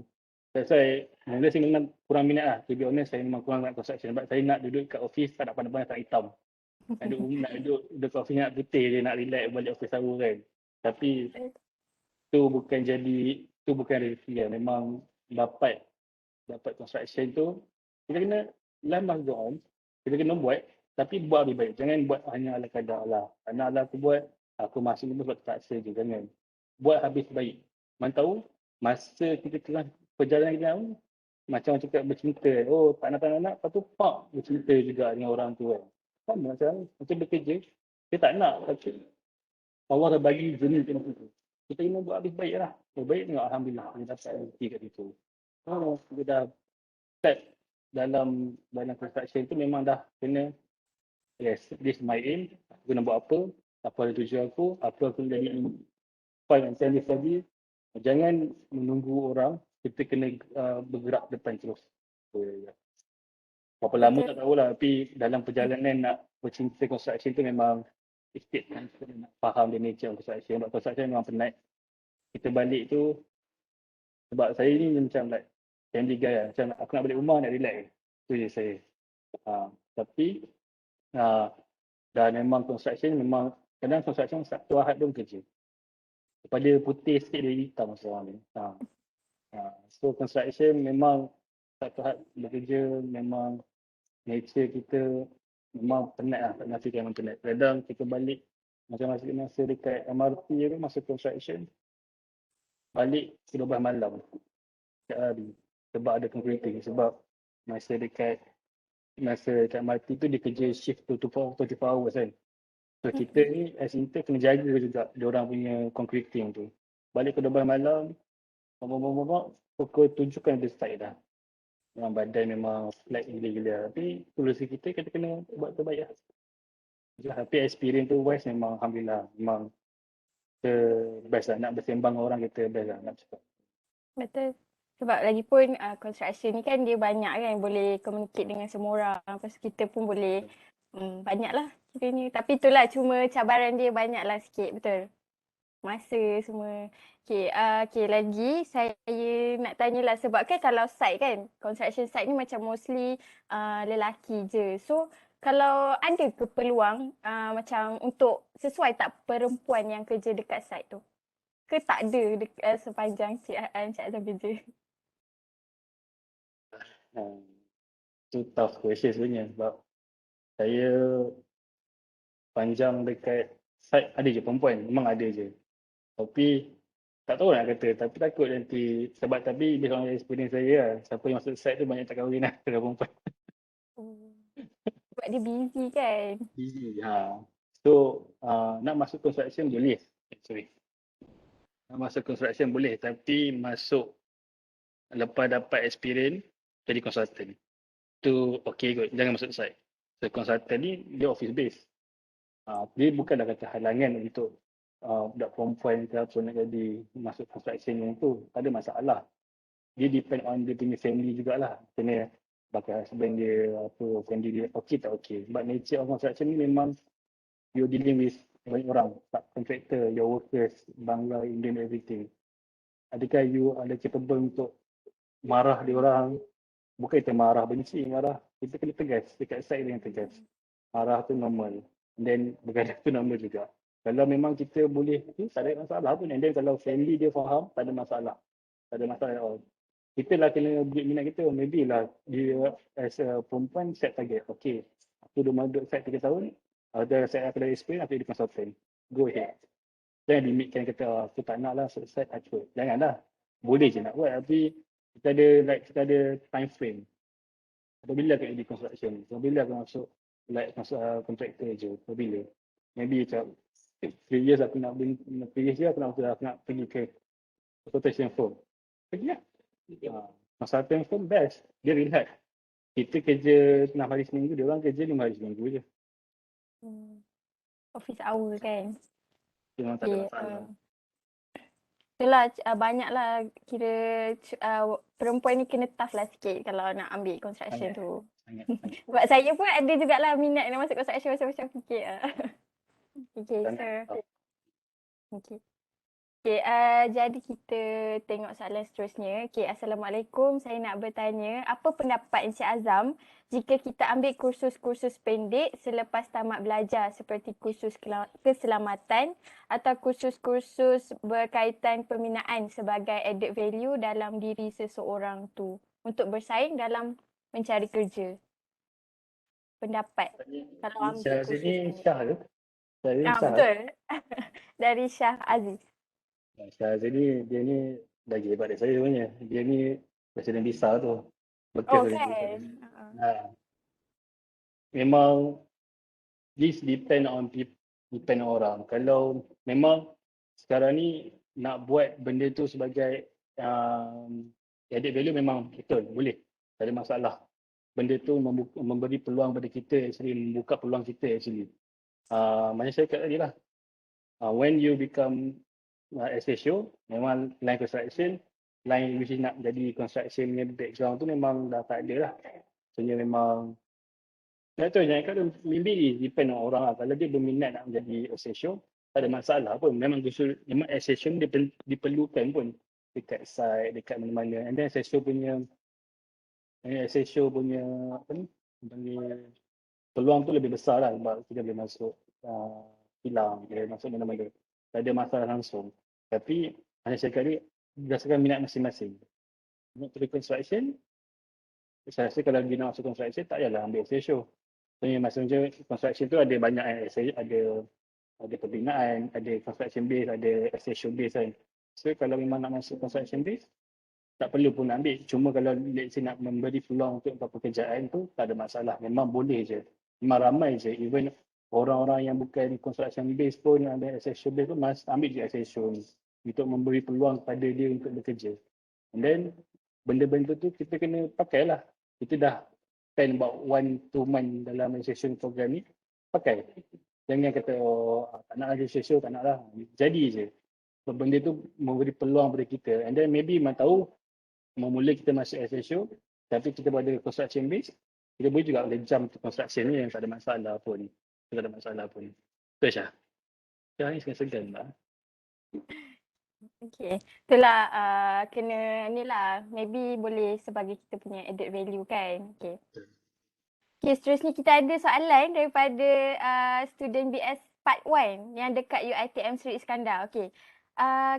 That's why, mula saya memang kurang minat lah. To be honest, saya memang kurang minat construction. Sebab saya nak duduk kat office, tak nak pandang-pandang, tak hitam. Nak duduk office nak putih je, nak relax balik office hour kan. Tapi tu bukan rezeki lah. Memang dapat construction tu, kita kena lambat on. Kita kena buat, tapi buat lebih baik. Jangan buat hanya ala kadar lah. Ala aku buat, aku masuk ni sebab terpaksa je. Jangan. Buat habis baik. Mana tahu, masa kita tengah perjalanan kita macam cakap bercinta. Oh, tak nak. Lepas tu, bercinta juga dengan orang tu kan. Sama macam bekerja, kita tak nak. Tapi Allah dah bagi jenis macam tu. Kita kena buat habis baik lah. Baik tengok Alhamdulillah. Kita dapat rezeki kat situ. Kita dah start dalam construction tu memang dah kena, yes, this is my aim. Aku kena buat apa ada tujuan aku, apa aku jadi 5 and 10 years lagi. Jangan menunggu orang, kita kena bergerak depan terus. Berapa lama tak tahulah, tapi dalam perjalanan nak bercinta construction tu memang sikit kan, nak faham the nature of construction. Sebab construction memang penat. Kita balik tu, sebab saya ni macam like family guy lah. Macam aku nak balik rumah, nak relax. Tu je saya. Tapi dah memang construction, memang kadang construction Sabtu Ahad pun kerja. Daripada putih sikit dia hitam seorang ni. So construction memang Sabtu Ahad bekerja, memang nature kita memang penat lah, tak nasi memang penat. Kadang kita balik macam masa dekat MRT tu, masa construction, balik 12 malam setiap hari sebab ada concreting. Sebab masa dekat MRT tu dia kerja shift 24 hours kan. So kita ni as intern kena jaga juga diorang punya concreting tu. Balik ke 12 malam, pukul 7 kan dia start dah. Memang badan memang flat gila-gila. Tapi tulis kita kena buat terbaik lah. Tapi experience tu wise memang Alhamdulillah. Memang best lah. Nak bersembang orang kita best lah nak cakap. Betul. Sebab lagipun construction ni kan dia banyak kan, boleh communicate dengan semua orang. Lepas kita pun boleh banyak lah kiranya. Tapi itulah cuma cabaran dia banyak lah sikit. Betul. Masa semua. Okay, lagi saya nak tanyalah sebab kan kalau site kan, construction site ni macam mostly lelaki je. So kalau ada ke peluang macam untuk sesuai tak perempuan yang kerja dekat site tu? Ke tak ada sepanjang Encik Azam kerja? Itu tough question sebenarnya sebab saya panjang dekat site ada je perempuan, memang ada je. Tapi tak tahu nak kata, tapi takut nanti sebab tapi based on experience saya lah, siapa yang masuk site tu banyak tak kahwin lah dengan perempuan. Sebab dia busy kan? Busy, So nak masuk construction boleh, nak masuk construction boleh, tapi masuk lepas dapat experience jadi consultant tu okay kot, jangan masuk site. So consultant ni dia office based. Dia bukanlah kata halangan untuk budak perempuan ke apa nak jadi masuk construction yang tu, tak ada masalah. Dia depend on dia punya family jugalah. Kena bakal husband dia, apa family dia, okay tak okay. Sebab nature of construction ni memang you're dealing with banyak orang, subcontractor, your workers, bangla, Indian, everything. Adakah you ada capable untuk marah dia orang? Bukan kita marah benci, marah kita kena tegas, dekat side dengan tegas. Marah tu normal. And then bergaduh tu normal juga. Kalau memang kita boleh, tak ada masalah pun. And then kalau family dia faham, tak ada masalah. Tak ada masalah at all. Kita lah kena build minat kita. Maybe lah dia as a perempuan set target. Okay, aku dah duduk site 3 tahun. Ada set aku dah experience, aku jadi consultant. Go ahead. Jangan limitkan kata, aku tak nak lah set aku. Janganlah. Boleh je nak buat. Tapi kita ada time frame. Apabila aku jadi construction, apabila aku masuk contractor je, apabila. Maybe macam 3 years aku nak bring, 3 years aku nak pergi ke consultation firm. Pergi lah. Consultant firm best. Dia rehat. Kita kerja 6 hari seminggu, dia orang kerja 5 hari seminggu je. Office hour kan. Dia orang tak ada masalah. Itulah banyaklah kira perempuan ni kena tough lah sikit kalau nak ambil construction Sangat. tu. Sangat. Sebab saya pun ada jugalah minat nak masuk construction macam-macam fikir. Okay, Sangat. so okay. Okay, jadi kita tengok soalan seterusnya. Okay, Assalamualaikum. Saya nak bertanya, apa pendapat Encik Azam jika kita ambil kursus-kursus pendek selepas tamat belajar seperti kursus keselamatan atau kursus-kursus berkaitan pembinaan sebagai added value dalam diri seseorang tu untuk bersaing dalam mencari kerja? Pendapat kalau ambil Syah kursus sini pendek. Syah ke? Syah sini Syah. Betul. Dari Syah Aziz. Syah sini, dia ni lagi hebat dari saya sebenarnya. Dia ni Presiden Bisa tu. Oh Bekas kan. Memang this depend on orang. Kalau memang sekarang ni nak buat benda tu sebagai added value memang betul, boleh. Tak ada masalah. Benda tu memberi peluang pada kita actually, membuka peluang kita actually. Macam saya kata tadi lah. When you become SHO, memang line construction, line which is nak jadi construction punya background tu memang dah tak ada lah. Sebenarnya memang tak tahu, jangan kata maybe depend on orang lah. Kalau dia berminat nak menjadi SHO, tak ada masalah pun. Memang SHO dia diperlukan pun dekat site, dekat mana-mana. And then SHO punya apa ni, peluang tu lebih besar lah sebab kita boleh masuk kilang, boleh masuk mana-mana. Tak ada masalah langsung. Tapi macam saya kata, berdasarkan minat masing-masing. Nak pergi construction, saya rasa kalau dia nak masuk construction, tak payahlah ambil SHO. Maksudnya construction tu ada banyak ada pembinaan, ada construction base, ada SHO base kan. So kalau memang nak masuk construction base, tak perlu pun nak ambil. Cuma kalau let's say nak memberi peluang untuk pekerjaan tu, tak ada masalah. Memang boleh je. Memang ramai je. Even orang-orang yang bukan construction base pun, yang ada SHO base pun ambil je SHO ni. Untuk memberi peluang kepada dia untuk bekerja. And then, benda-benda tu kita kena pakai lah. Kita dah spend about 1-2 months dalam registration program ni, pakai. Jangan kata, tak nak registration, tak nak lah. Jadi je. So, benda tu memberi peluang pada kita. And then maybe memang tahu, mula kita masuk SHO, tapi kita pada construction base, kita boleh juga boleh jump to construction ni yang tak ada masalah pun. Tak ada masalah pun. Betul Syah? Syah ni segan-segan lah. Okay, itulah kena ni lah, maybe boleh sebagai kita punya added value kan. Okay. Okay, seterusnya kita ada soalan daripada student BS Part 1 yang dekat UiTM Sri Iskandar. Okay.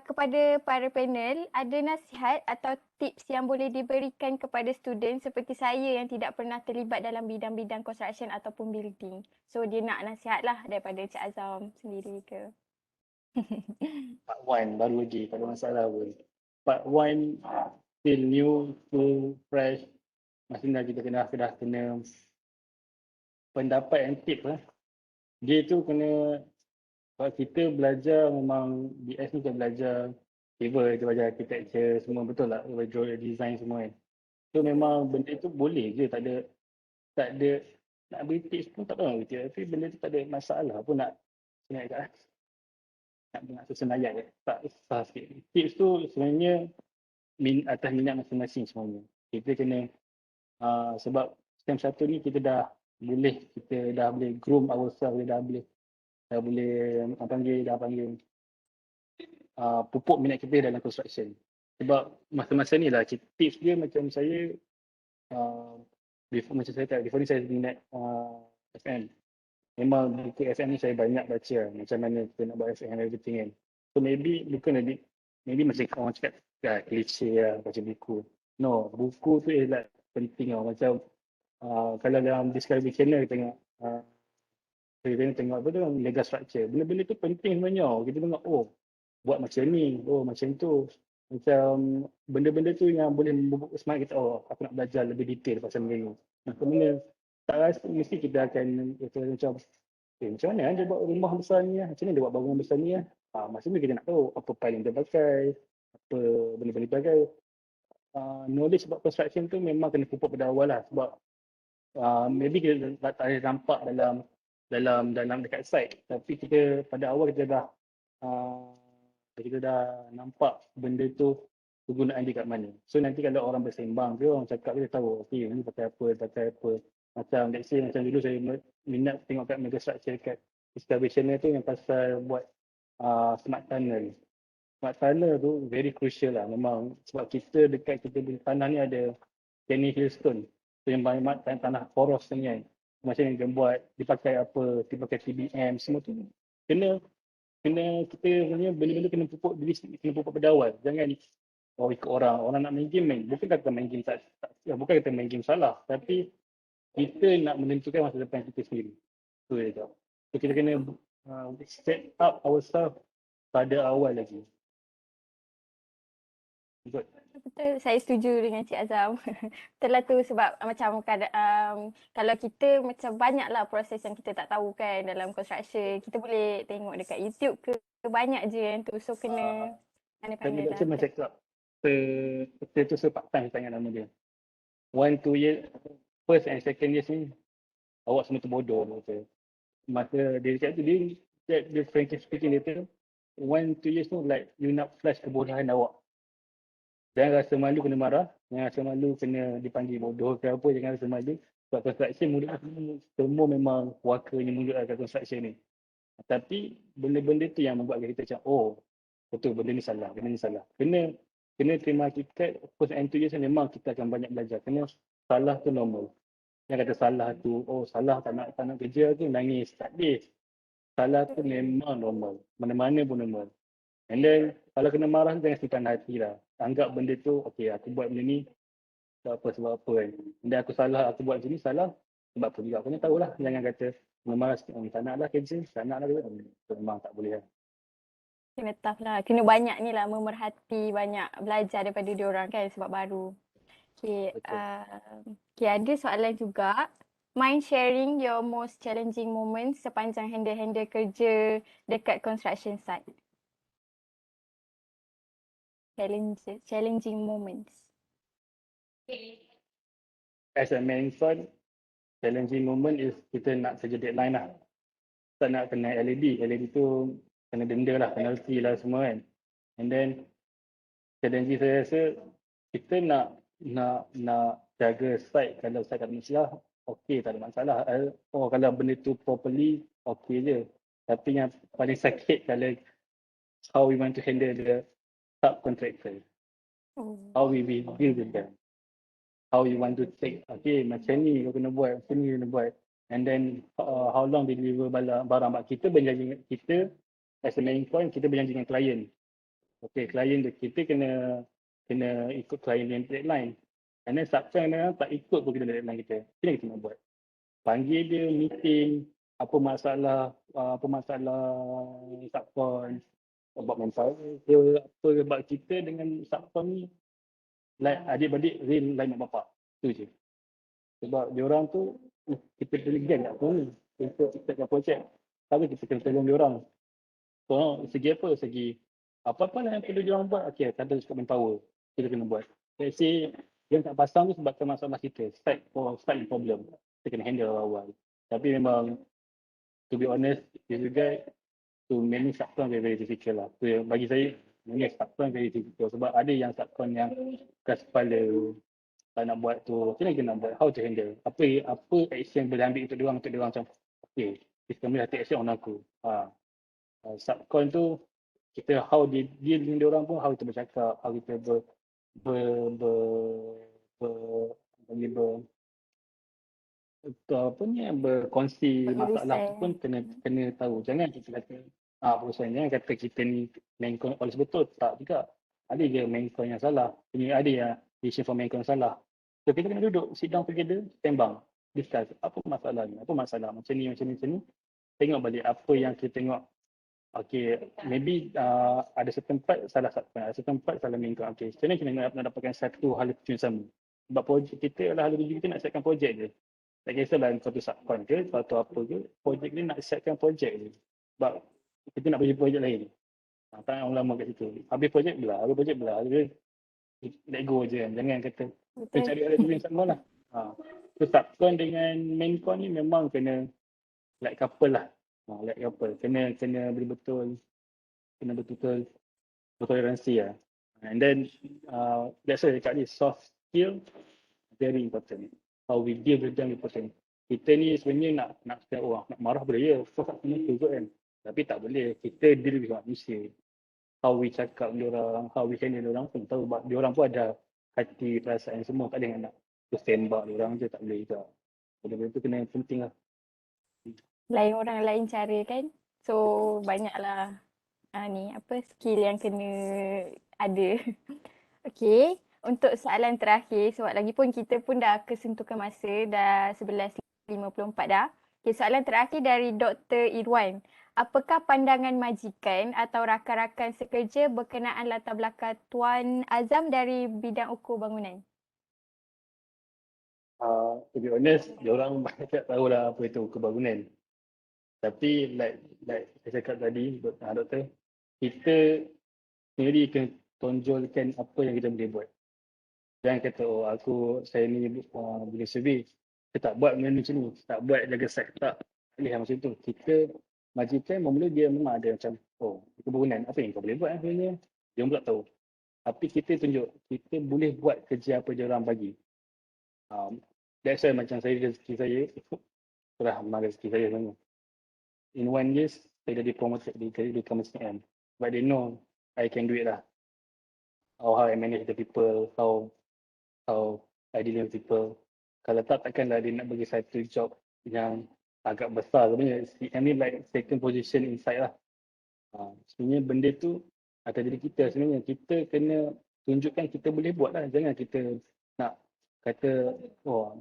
Kepada para panel, ada nasihat atau tips yang boleh diberikan kepada student seperti saya yang tidak pernah terlibat dalam bidang-bidang construction ataupun building. So dia nak nasihat lah daripada Encik Azam sendiri ke. Part 1 baru lagi, tak ada masalah pun. Part 1 still new, still fresh. Masih lagi kita kena pendapat and tip lah. Dia tu kena, kalau kita belajar memang BS ni kita belajar civil, kita belajar architecture semua, betul lah, belajar design semua kan. So memang benda tu boleh je, tak ada nak beri tips pun tak tahu nak beri tips, tapi benda tu tak ada masalah pun nak susun ayat je. Tak susah sikit. Tips tu sebenarnya atas minat masing-masing semuanya. Kita kena, sebab STEM 1 ni kita dah boleh groom ourselves, kita dah boleh dah panggil pupuk minat kita dalam construction. Sebab masa-masa ni lah tips dia macam saya before ni saya minat FM. Memang buku FM ni saya banyak baca macam mana kita nak buat FM everything kan. So maybe macam orang cakap klise lah baca buku. No, buku tu is like penting lah. Macam kalau dalam Discovery Channel kita tengok apa tu, mega structure. Benda-benda tu penting sebenarnya. Kita tengok, buat macam ni, macam tu. Macam benda-benda tu yang boleh membuka semangat kita, aku nak belajar lebih detail pasal benda ni. Macam mana, tak rasa mesti kita akan macam mana dia buat rumah besar ni lah, macam mana dia buat bangunan besar ni lah. Maksudnya kita nak tahu apa pipe yang dia pakai, apa benda-benda dia pakai. Knowledge about construction tu memang kena pupuk pada awal lah. Sebab maybe kita tak ada nampak dalam dekat site, tapi kita pada awal kita dah nampak benda tu kegunaan dia kat mana. So nanti kalau orang bersembang ke, orang cakap kita tahu, okey ni pakai apa. Macam let's say macam dulu saya minat tengok kat mega structure kat Discovery Channel tu yang pasal buat smart tunnel. Smart tunnel tu very crucial lah memang, sebab kita dekat kita punya tanah ni ada Kenny Hillstone. So yang banyak tanah poros ni kan. Macam yang dia buat, dipakai apa, dipakai TBM, semua tu kena kita punya benda-benda kena pupuk pada awal. Jangan ikut orang nak main game bukan kata main game bukan kata main game salah, tapi kita nak menentukan masa depan kita sendiri. Tu je tau. So kita kena set up ourselves pada awal lagi. Good. Betul, saya setuju dengan Cik Azam. Betul lah tu, sebab macam kalau kita macam banyaklah proses yang kita tak tahu kan dalam construction, kita boleh tengok dekat YouTube ke, banyak je yang tu. So kena pandai-pandai lah. Macam cakap, kita tu part time saya ingat nama dia. 1-2 years, first and second years ni, awak semua tu bodoh. Masa dia cakap tu, dia frankly speaking dia tu, 1-2 years tu like you nak flash kebodohan awak. Jangan rasa malu kena marah, jangan rasa malu kena dipanggil bodoh ke apa, jangan rasa malu. Sebab construction mulut semua memang wakanya mulut kat construction ni. Tapi benda-benda tu yang membuat kita macam, betul benda ni salah, Kena terima hakikat, first and 2 years memang kita akan banyak belajar. Kena salah tu normal. Yang kata salah tu, salah tak nak kerja tu, nangis, tak boleh. Salah tu memang normal, mana-mana pun normal. And then kalau kena marah jangan simpan hati lah. Anggap benda tu, aku buat benda ni sebab apa kan. Dan aku salah, aku buat macam ni salah sebab apa juga. Kena tahulah, jangan kata kena marah, tak nak lah kerja, tak nak lah kerja. Memang tak boleh lah. Kena tough lah. Kena banyak ni lah, memerhati, banyak belajar daripada diorang kan sebab baru. Okay, ada soalan juga. Mind sharing your most challenging moments sepanjang handle kerja dekat construction site? Challenging moments. As a manson, challenging moment is kita nak kerja deadline lah. Tak nak kena LED. LED tu kena denda lah, penalty lah semua kan. And then challenging saya rasa kita nak jaga site, kalau site tak ada masalah, tak ada masalah. Kalau benda tu properly, je. Tapi yang paling sakit kalau how we want to handle the subcontractor. How we deal with them. How you want to take, macam ni kau kena buat, macam ni kena buat. And then how long they deliver barang. Kita berjanji, kita as a main point, kita berjanji dengan klien. Klien tu, kita kena ikut klien yang deadline. And then subcontractor memang tak ikut pun kita deadline kita. Apa yang kita nak buat? Panggil dia meeting, apa masalah subcon, about manpower ke, apa sebab kita dengan subcon ni like adik-beradik real like mak bapak. Tu je. Sebab diorang tu kita geng kat ni untuk kita projek. Tapi kita kena tolong diorang. So segi apa-apa lah yang perlu diorang buat, kata cukup manpower, kita kena buat. Let's say yang tak pasang tu sebabkan masalah kita, start problem. Kita kena handle awal. Tapi memang to be honest, this guy to manage subcon very difficult lah. So, bagi saya, manage subcon very difficult. Sebab ada yang subcon yang keras kepala, tak nak buat tu. Macam mana kita nak buat? How to handle? Apa action boleh ambil untuk diorang macam, Kita boleh take action on aku. Subcon tu kita how dia deal dengan dia orang pun, how kita bercakap, how kita ber panggil apa ni, berkongsi masalah tu Berurusan. pun kena tahu. Jangan kita kata perusahaan, jangan kata kita ni main con oleh betul, tak juga. Ada je main con yang salah, ada yang decision for main con salah. So kita kena duduk, sit down together, sembang, discuss apa masalah ni, macam ni. Tengok balik apa yang kita tengok. Okay, maybe ada certain part salah subcon, ada certain part salah main con. Okay, macam mana kita nak dapatkan satu hal yang sama. Sebab projek kita adalah hal tuju kita nak siapkan projek je. Tak kisahlah satu subcon ke, satu apa ke, projek ni nak siapkan projek je. Sebab kita nak bagi projek lain. Tak nak lama kat situ. Habis projek belah, let go je kan. Jangan kata, kita Betul. cari hal tuju yang sama lah. So subcon dengan main con ni memang kena like couple lah. Like couple. Kena betul-betul bertoleransi lah. And then that's why cakap ni, soft skill very important. How we deal with them important. Kita ni sebenarnya nak marah boleh ya. Of course semua tu kan. Tapi tak boleh. Kita deal with manusia. How we cakap diorang, how we handle diorang pun tahu. Diorang pun ada hati, perasaan semua. Tak ada nak tembak diorang je, tak boleh juga. Benda-benda tu kena penting lah. Lain orang lain cara kan. So banyaklah skill yang kena ada. Okey, untuk soalan terakhir, sebab lagipun kita pun dah kesentukan masa, dah 11.54 dah. Okey, soalan terakhir dari Dr. Irwan. Apakah pandangan majikan atau rakan-rakan sekerja berkenaan latar belakang Tuan Azam dari bidang ukur bangunan? To be honest, diorang banyak tak tahulah apa itu ukur bangunan. Tapi like saya cakap tadi, doktor, kita sendiri kena tonjolkan apa yang kita boleh buat. Jangan kata, saya ni boleh survey, saya tak buat benda macam ni, tak buat jaga site, tak boleh macam tu. Kita majikan mula dia memang ada macam, ukur bangunan, apa yang kau boleh buat sebenarnya? Dia pula tahu. Tapi kita tunjuk, kita boleh buat kerja apa dia orang bagi. That's why macam rezeki saya, itulah amal rezeki saya sebenarnya. In 1 year, saya dah dipromoted di company kan. But they know I can do it lah. How I manage the people, how I deal with people. Kalau takkanlah dia nak bagi satu job yang agak besar sebenarnya. I mean like second position inside lah. Sebenarnya benda tu atas diri kita sebenarnya. Kita kena tunjukkan kita boleh buat lah. Jangan kita nak kata,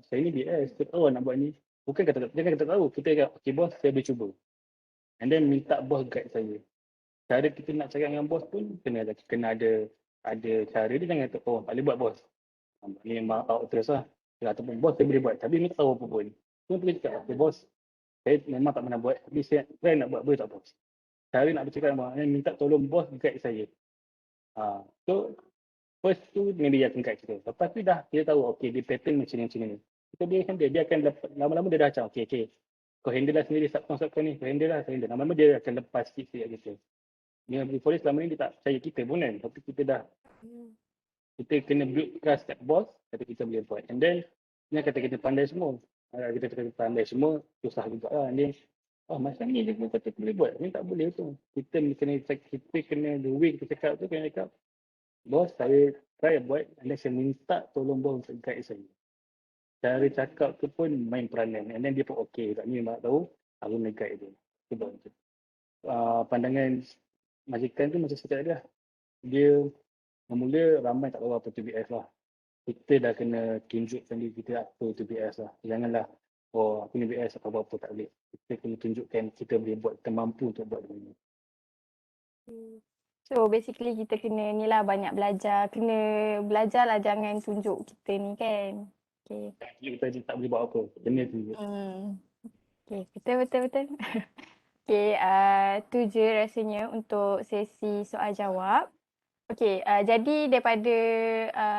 saya ni BS, saya tahu nak buat ni. Jangan kata tahu. Kita kata, okay bos, saya boleh cuba. And then minta bos guide saya. Cara kita nak cakap dengan bos pun kena ada cara dia. Jangan kata, tak boleh buat bos. Ni memang out terus lah. Ataupun bos saya boleh buat, tapi minta tahu apa pun. Dia pergi cakap, okay bos, saya memang tak pernah buat, tapi saya try nak buat, boleh tak bos? Cara nak bercakap dengan bos, minta tolong bos guide saya. So, first tu maybe dia akan guide kita. Lepas tu dah kita tahu, okay dia pattern macam ni. Kita boleh handle, dia akan lama-lama dia dah macam, okay. Kau handle lah sendiri subcon ni, kau handle lah. Lama-lama dia akan lepas sikit kat kita. Dia before selama ni dia tak percaya kita pun kan. Tapi kita kena build trust kat bos, kata kita boleh buat. And then, jangan kata kita pandai semua. Kita kata pandai semua, susah juga lah. And then, macam ni dia kata boleh buat. Ni tak boleh tu. Kita kena the way kita cakap tu, kena cakap, bos saya try buat, and then saya minta tolong bos untuk guide saya. Cara cakap tu pun main peranan. And then dia pun okay. Tak ni memang tahu, aku nak guide dia. Sebab tu. Pandangan majikan tu macam saya cakap dah. Dia mula ramai tak tahu apa tu BS lah. Kita dah kena tunjukkan diri kita apa tu BS lah. Janganlah, aku ni BS apa-apa tak boleh. Kita kena tunjukkan kita boleh buat, kita mampu untuk buat benda ni. So basically kita kena ni lah banyak belajar. Kena belajar lah, jangan tunjuk kita ni kan. Okay. Kita tak boleh buat apa. Kena tunjuk. Okay, betul. Okay, tu je rasanya untuk sesi soal jawab. Okay, jadi daripada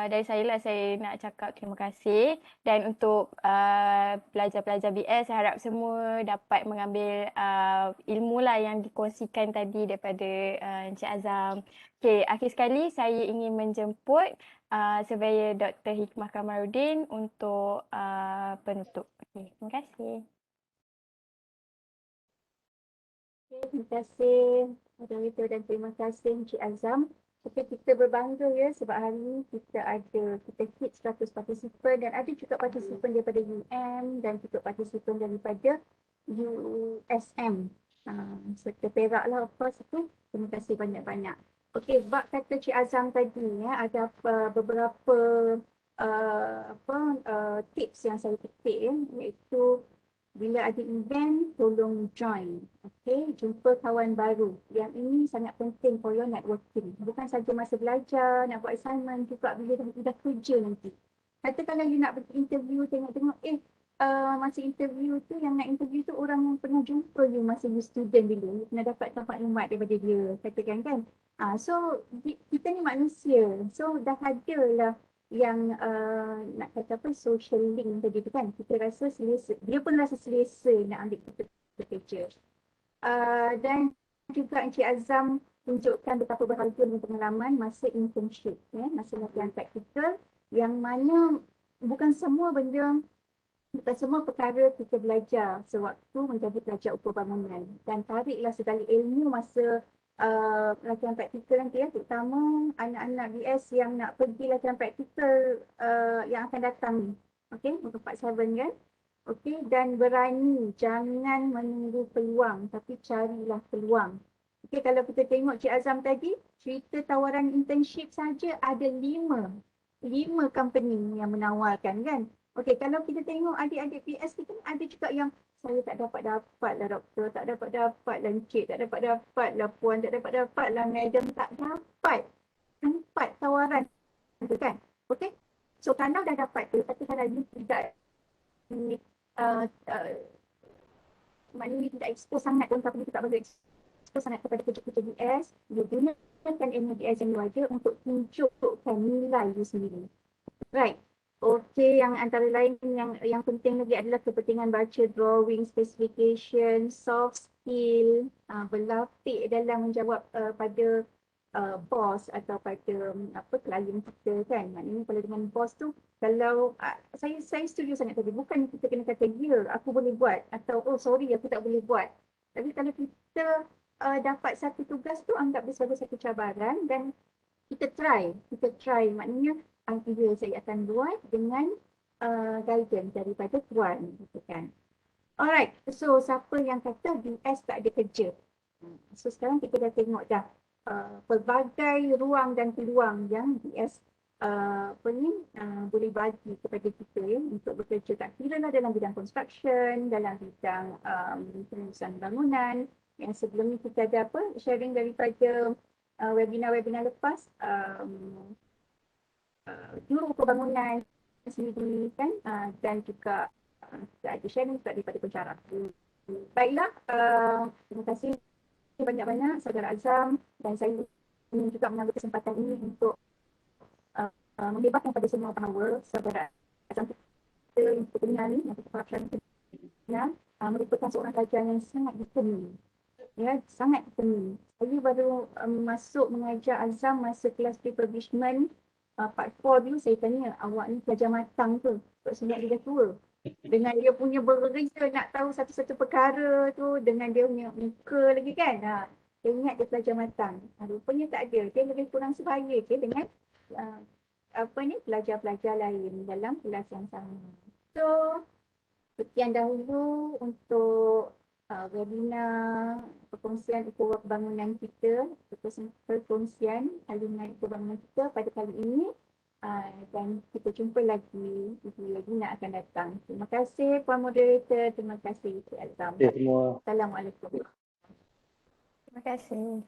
dari saya lah, saya nak cakap terima kasih. Dan untuk pelajar-pelajar BS, saya harap semua dapat mengambil ilmu lah yang dikongsikan tadi daripada Encik Azam. Okay, akhir sekali saya ingin menjemput Surveyor Dr. Hikmah Kamarudin untuk penutup. Okay, terima kasih. Terima kasih moderator dan terima kasih Encik Azam. Okay, kita berbangga ya sebab hari ini kita hit 100 partisipan dan ada juga partisipan daripada UM dan juga partisipan daripada USM. Serta Perak lah of course itu. Terima kasih banyak-banyak. Okey, bab kata Cik Azam tadi ya, ada beberapa tips yang saya petik ya, iaitu bila ada event, tolong join. Okay, jumpa kawan baru. Yang ini sangat penting for your networking. Bukan saja masa belajar, nak buat assignment, juga bila dah kerja nanti. Katakanlah you nak pergi interview, tengok-tengok, masa interview tu, yang nak interview tu orang yang pernah jumpa you masa you student dulu. You pernah dapat maklumat daripada dia, katakan kan. So, kita ni manusia. So, dah ada lah yang nak kata apa, social link tadi tu kan. Kita rasa selesa, dia pun rasa selesa nak ambil kita bekerja. Dan juga Encik Azam tunjukkan betapa berharga pengalaman masa internship, ya, masa latihan praktikal, yang mana bukan semua perkara kita belajar sewaktu menjadi pelajar ukur bangunan, dan tariklah segala ilmu masa latihan praktikal nanti ya, terutama anak-anak BS yang nak pergi latihan praktikal yang akan datang ni. Okey, untuk Part 7 kan. Okey, dan berani, jangan menunggu peluang tapi carilah peluang. Okey, kalau kita tengok Cik Azam tadi, cerita tawaran internship saja ada 5 company yang menawarkan kan. Okey, kalau kita tengok adik-adik PS kita ada juga yang saya tak dapat lah doktor, tak dapat lah encik, tak dapat lah puan, tak dapat lah madam, tak dapat. 4 tawaran tu kan. Okey. So kalau dah dapat tu, tapi kalau you tidak maknanya tidak expose sangat dalam tapi tak boleh expose sangat kepada kerja-kerja BS, you gunakan ilmu BS yang you ada untuk tunjukkan nilai you sendiri. Right. Okey, yang antara lain yang penting lagi adalah kepentingan baca drawing, specification, soft skill, berlatih dalam menjawab pada bos atau pada klien kita kan. Maknanya kalau dengan bos tu, kalau saya setuju sangat tadi, bukan kita kena kata ya aku boleh buat atau oh sorry aku tak boleh buat. Tapi kalau kita dapat satu tugas tu, anggap dia sebagai satu cabaran dan kita try, maknanya ya saya akan buat dengan guidance daripada tuan, gitu kan. Alright, so siapa yang kata BS tak ada kerja? So sekarang kita dah tengok dah pelbagai ruang dan peluang yang BS boleh bagi kepada kita ya, untuk bekerja, tak kira lah dalam bidang construction, dalam bidang perusahaan bangunan. Yang sebelum ni kita ada sharing daripada webinar-webinar lepas, juru pembangunan sendiri kan, dan juga kita ada sharing juga daripada pencara. Baiklah, terima kasih banyak-banyak saudara Azam, dan saya ingin juga mengambil kesempatan ini untuk membebaskan pada semua power saudara Azam kita untuk pendengar ni, yang kita merupakan seorang pelajar yang sangat determined. Ya, sangat determined. Saya baru masuk mengajar Azam masa kelas refurbishment Part 4 dulu. Saya tanya, awak ni pelajar matang ke? Sebab dia dah tua. Dengan dia punya berisa nak tahu satu-satu perkara tu, dengan dia punya muka lagi kan. Saya ingat dia pelajar matang. Rupanya tak ada. Dia lebih kurang sebaya dengan pelajar-pelajar lain dalam kelas yang sama. So, sekian dahulu untuk webinar perkongsian ukur bangunan kita, perkongsian alumni ukur bangunan kita pada kali ini, dan kita jumpa lagi di webinar akan datang. Terima kasih Puan Moderator, terima kasih Cik Azam. Semua. Assalamualaikum. Terima kasih.